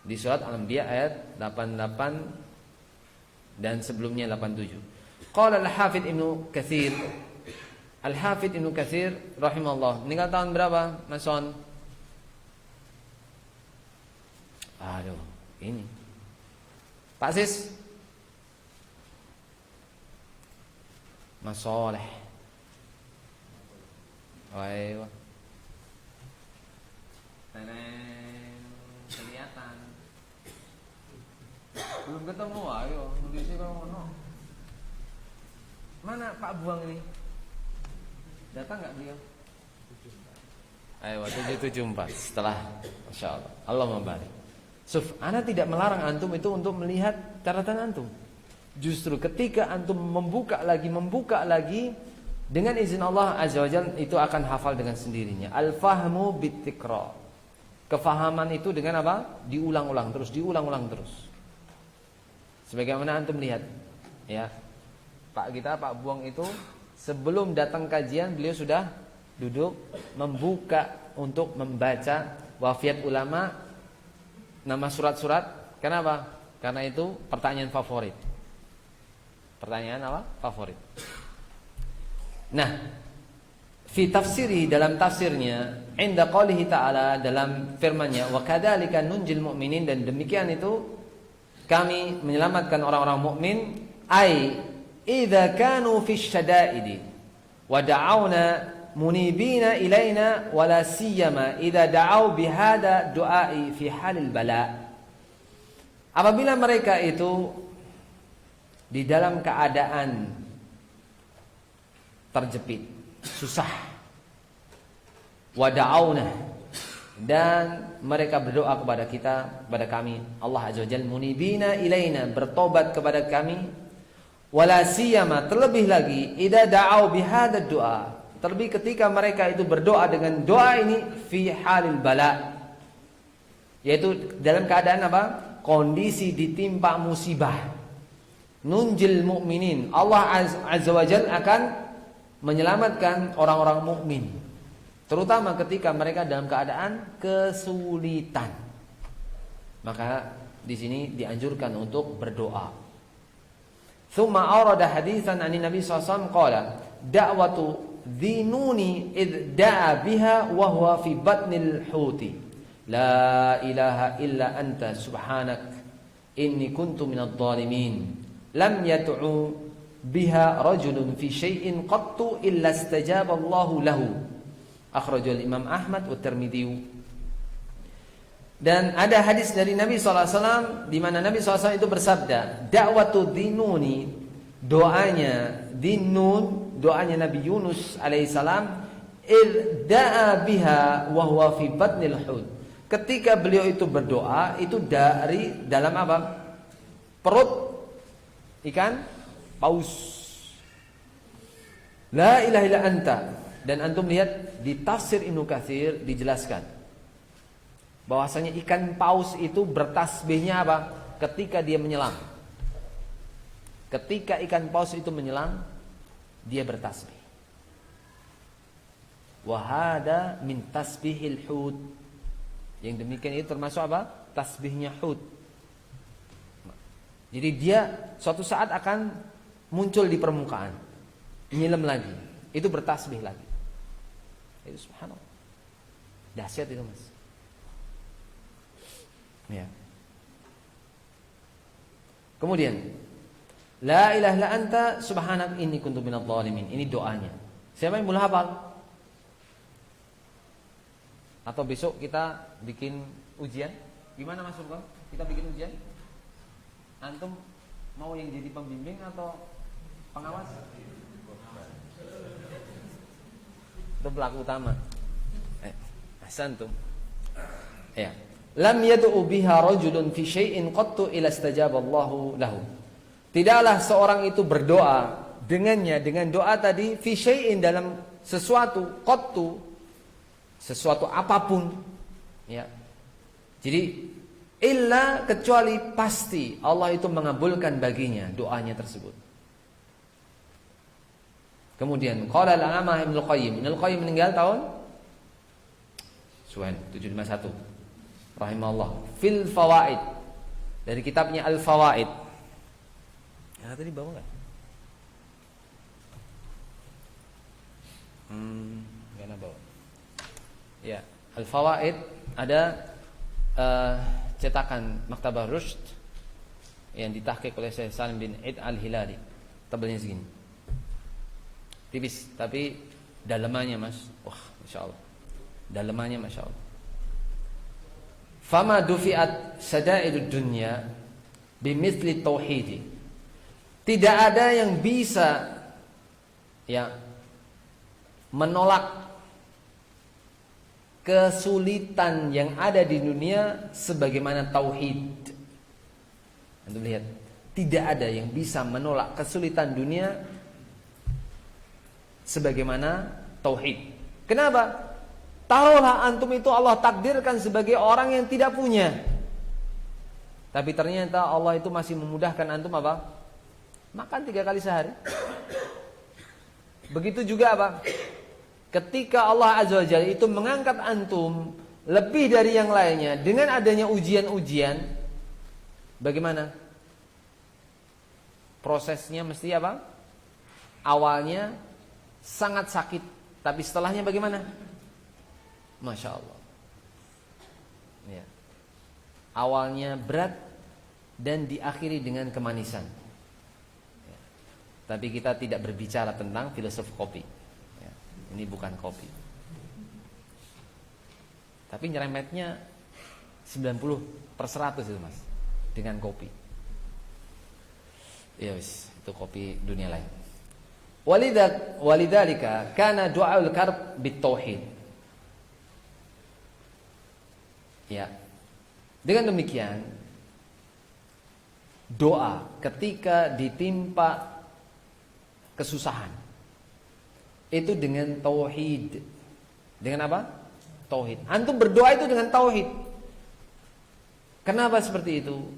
Di surat Al-Anbiya ayat 88 dan sebelumnya 87. Qala Al-Hafidz Ibnu Katsir, Al-Hafidz Ibnu Katsir rahimahullah, meninggal tahun berapa, Mas Son? Aduh, ini Pak Sis, Mas Soleh. Wah, kelihatan. Belum ketemu, ayo nulisnya kalau ngono. Mana Pak Buang ini? Datang nggak beliau? Ayo 774 setelah, Masya Allah, Allah membarik. Ana tidak melarang antum itu untuk melihat catatan antum. Justru ketika antum membuka lagi dengan izin Allah Azza wa Jalla, itu akan hafal dengan sendirinya. Al-fahmu bitikrar. Kefahaman itu dengan apa? Diulang-ulang terus. Sebagaimana antum lihat, ya, Pak Buang itu sebelum datang kajian beliau sudah duduk membuka untuk membaca wafiat ulama, nama surat-surat. Kenapa? Karena itu pertanyaan favorit. Pertanyaan apa? Favorit. Nah, fi tafsiri, dalam tafsirnya, inda qaulihi ta'ala, dalam firman-Nya, wa kadzalika nunjil mu'minin, dan demikian itu kami menyelamatkan orang-orang mukmin, ai idza kanu fi syada'idi wa da'awna munibina ilaina wa la siyama idza da'au bihada du'ai fi halil bala. Apabila mereka itu di dalam keadaan terjepit, susah, wada'auna, dan mereka berdoa kepada kita, kepada kami, Allah Azza wa Jalla, munibina ilaina, bertobat kepada kami, wala siyama, terlebih lagi, idza da'au bihadza du'a, terlebih ketika mereka itu berdoa dengan doa ini, fi halil bala, yaitu dalam keadaan apa? Kondisi ditimpa musibah. Nunjil mu'minin, Allah Azza wa Jalla akan menyelamatkan orang-orang mukmin, terutama ketika mereka dalam keadaan kesulitan. Maka di sini dianjurkan untuk berdoa. Tsumma awrada haditsan 'an Nabi sallallahu alaihi wasallam qala da'watu dhinuni id da'a biha wa huwa fi batnil huti la ilaha illa anta subhanak inni kuntu minadh dhalimin lam yad'u biha rajulun fi syai'in qattu illa istajaba Allahu lahu. Akhrajul Imam Ahmad wa Tirmidzi. Dan ada hadis dari Nabi SAW di mana Nabi SAW itu bersabda, da'watu dinuni, doanya dinun, doanya Nabi Yunus alaihissalam, da'a biha wa huwa fi batnil hud. Ketika beliau itu berdoa, itu dari dalam apa? Perut ikan paus. La ilaha illa anta. Dan antum lihat di tafsir Ibnu Katsir dijelaskan bahwasanya ikan paus itu bertasbihnya apa? Ketika dia menyelam. Ketika ikan paus itu menyelam, dia bertasbih. Wa hada min tasbihil hud. Yang demikian itu termasuk apa? Tasbihnya hud. Jadi dia suatu saat akan muncul di permukaan, menyelam lagi. Itu bertasbih lagi. Itu subhanallah. Dahsyat itu, Mas. Ya. Kemudian la ilaha illa anta subhanak inni kuntu minadh dhalimin. Ini doanya. Siapa yang boleh hafal? Atau besok kita bikin ujian? Gimana Mas Surga? Kita bikin ujian? Antum mau yang jadi pembimbing atau pengawas? Itu pelaku utama. Ahsantum. Ya. Lam yad'u biha rajulun fi syai'in qattu ila istajaba Allahu lahu. Tidaklah seorang itu berdoa dengannya dengan doa tadi fi syai'in dalam sesuatu qattu, sesuatu apapun, ya. Jadi illa kecuali pasti Allah itu mengabulkan baginya doanya tersebut. Kemudian qala al-Allamah Ibnu Qayyim. Ibnu Qayyim meninggal tahun 751 rahimahullah fil fawaid, dari kitabnya Al-Fawaid. Ya, tadi bawa enggak? Enggak bawa. Ya, Al-Fawaid ada cetakan Maktabah Rushd yang ditahqiq oleh Syekh Salim bin Id Al-Hilali. Tebalnya segini. Tipis, tapi dalamannya Mas, wah, masyaallah. Dalamannya masyaallah. Fama dufiat sada'idud dunya bimithli tauhidi. Tidak ada yang bisa ya menolak kesulitan yang ada di dunia sebagaimana tauhid. Anda lihat, tidak ada yang bisa menolak kesulitan dunia sebagaimana tauhid. Kenapa? Taruhlah antum itu Allah takdirkan sebagai orang yang tidak punya, tapi ternyata Allah itu masih memudahkan antum apa? Makan 3 kali sehari. Begitu juga apa? Ketika Allah Azza wa Jalla itu mengangkat antum lebih dari yang lainnya dengan adanya ujian-ujian, bagaimana? Prosesnya mesti apa? Awalnya sangat sakit, tapi setelahnya bagaimana? Masya Allah. Ya. Awalnya berat dan diakhiri dengan kemanisan. Ya. Tapi kita tidak berbicara tentang filosofi kopi. Ya. Ini bukan kopi. Tapi nyeremetnya 90/100 itu Mas, dengan kopi. Ya wis, itu kopi dunia lain. Walidzalika kana du'aul karb bitauhid. Ya. Dengan demikian, doa ketika ditimpa kesusahan itu dengan tauhid. Dengan apa? Tauhid. Antum berdoa itu dengan tauhid. Kenapa seperti itu?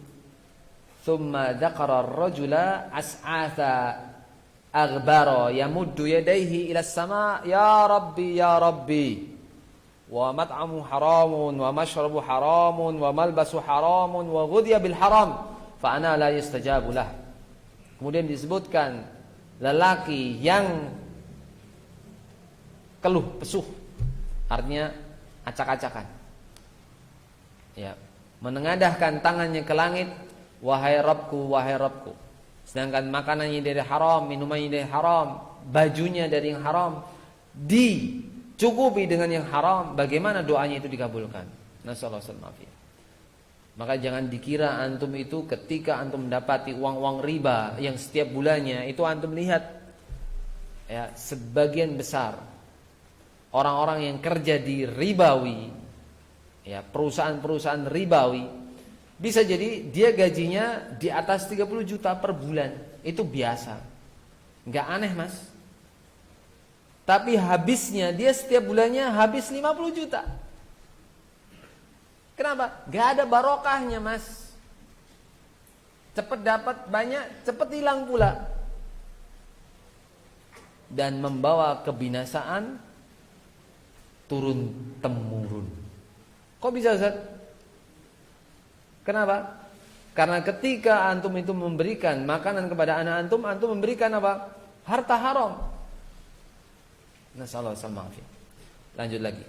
Tsumma dzakara ar-rajula as'atha aghbara yamuddu yadayhi ila as-sama ya rabbi wa mat'amu haramun wa mashrabu haramun wa malbasu haramun wa ghudhiya bil haram fa ana la yustajabu lah. Kemudian disebutkan lelaki yang keluh pesuh, artinya acak-acakan, ya, menengadahkan tangannya ke langit, wahai Rabbku, sedangkan makanannya dari haram, minumannya dari haram, bajunya dari yang haram, dicukupi dengan yang haram, bagaimana doanya itu dikabulkan? Nasallahu alaihi wasallam. Maka jangan dikira antum itu ketika antum mendapati uang-uang riba yang setiap bulannya itu antum lihat, ya, sebagian besar orang-orang yang kerja di ribawi, ya, perusahaan-perusahaan ribawi, bisa jadi dia gajinya di atas 30 juta per bulan. Itu biasa, nggak aneh mas. Tapi habisnya dia setiap bulannya habis 50 juta. Kenapa? Nggak ada barokahnya mas. Cepet dapat banyak, cepet hilang pula. Dan membawa kebinasaan turun temurun. Kok bisa Ustaz? Kenapa? Karena ketika antum itu memberikan makanan kepada anak antum, antum memberikan apa? Harta haram. Nasallahu alaihi. Lanjut lagi.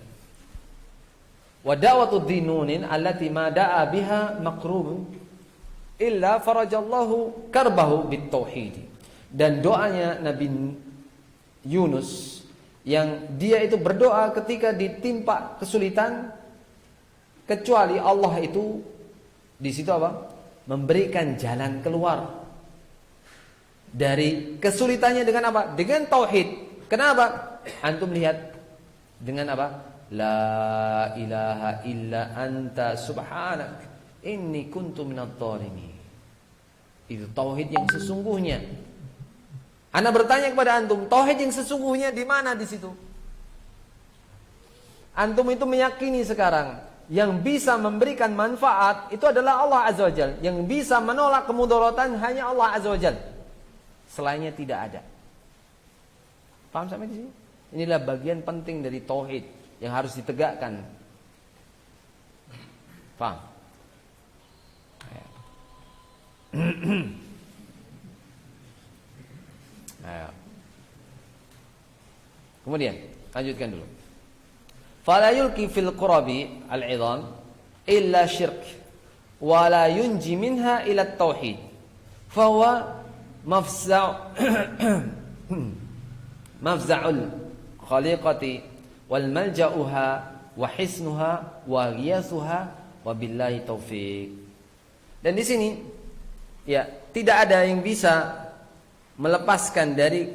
Wa da'watu dhinunin allati ma da'a biha maqrubun illa farajallahu karbahu bitauhid. Dan doanya Nabi Yunus yang dia itu berdoa ketika ditimpa kesulitan, kecuali Allah itu di situ apa? Memberikan jalan keluar dari kesulitannya dengan apa? Dengan tauhid. Kenapa? Antum lihat dengan apa? La ilaha illa anta subhanak inni kuntu minadh dhalimin. Itu tauhid yang sesungguhnya. Ana bertanya kepada antum, tauhid yang sesungguhnya di mana di situ? Antum itu meyakini sekarang yang bisa memberikan manfaat itu adalah Allah Azza wa Jalla. Yang bisa menolak kemudaratan hanya Allah Azza wa Jalla. Selainnya tidak ada. Paham sampai di sini? Inilah bagian penting dari tauhid yang harus ditegakkan. Paham? Kemudian lanjutkan dulu. Fala yulqi fil qurabi al-'idham illa syirk wa la yunji minha ila at-tauhid. Fa huwa mafza'ul khaliqati wal malja'uha wa hisnuha wa ghiyasuha wa billahi taufik. Dan di sini ya tidak ada yang bisa melepaskan dari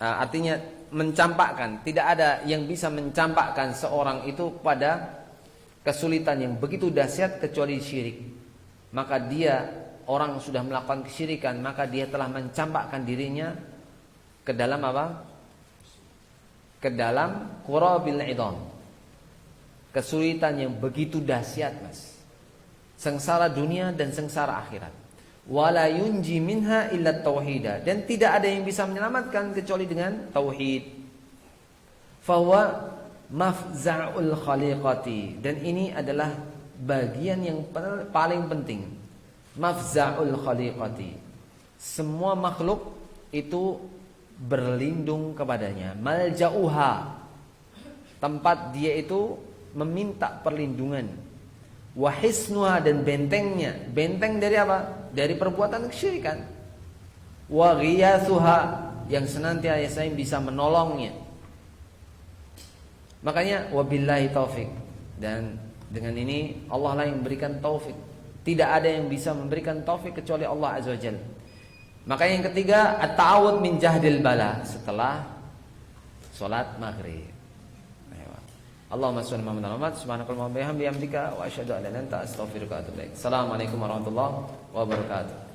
artinya mencampakkan, tidak ada yang bisa mencampakkan seorang itu pada kesulitan yang begitu dahsyat kecuali syirik. Maka dia orang sudah melakukan kesyirikan, maka dia telah mencampakkan dirinya ke dalam apa? Ke dalam qurabil idham. Kesulitan yang begitu dahsyat, Mas. Sengsara dunia dan sengsara akhirat. Wala yunji minha illa tauhida, dan tidak ada yang bisa menyelamatkan kecuali dengan tauhid. Fahuwa mafza'ul khaliqati, dan ini adalah bagian yang paling penting. Mafza'ul khaliqati, semua makhluk itu berlindung kepadanya. Malja'uha, tempat dia itu meminta perlindungan. Wahisnuha, dan bentengnya. Benteng dari apa? Dari perbuatan kesyirikan. Wa ghiyasuha, yang senantiasa bisa menolongnya. Makanya wabillahi taufik, dan dengan ini Allah lah yang memberikan taufik. Tidak ada yang bisa memberikan taufik kecuali Allah Azza wa Jalla. Makanya yang ketiga, at-ta'awud min jahdil bala, setelah salat maghrib. Allahumma shalli ala Muhammad, subhanakallahumma wa bihamdika wa asyhadu an la ilaha illa anta astaghfiruka wa atubu ilaik. Assalamualaikum warahmatullahi wabarakatuh.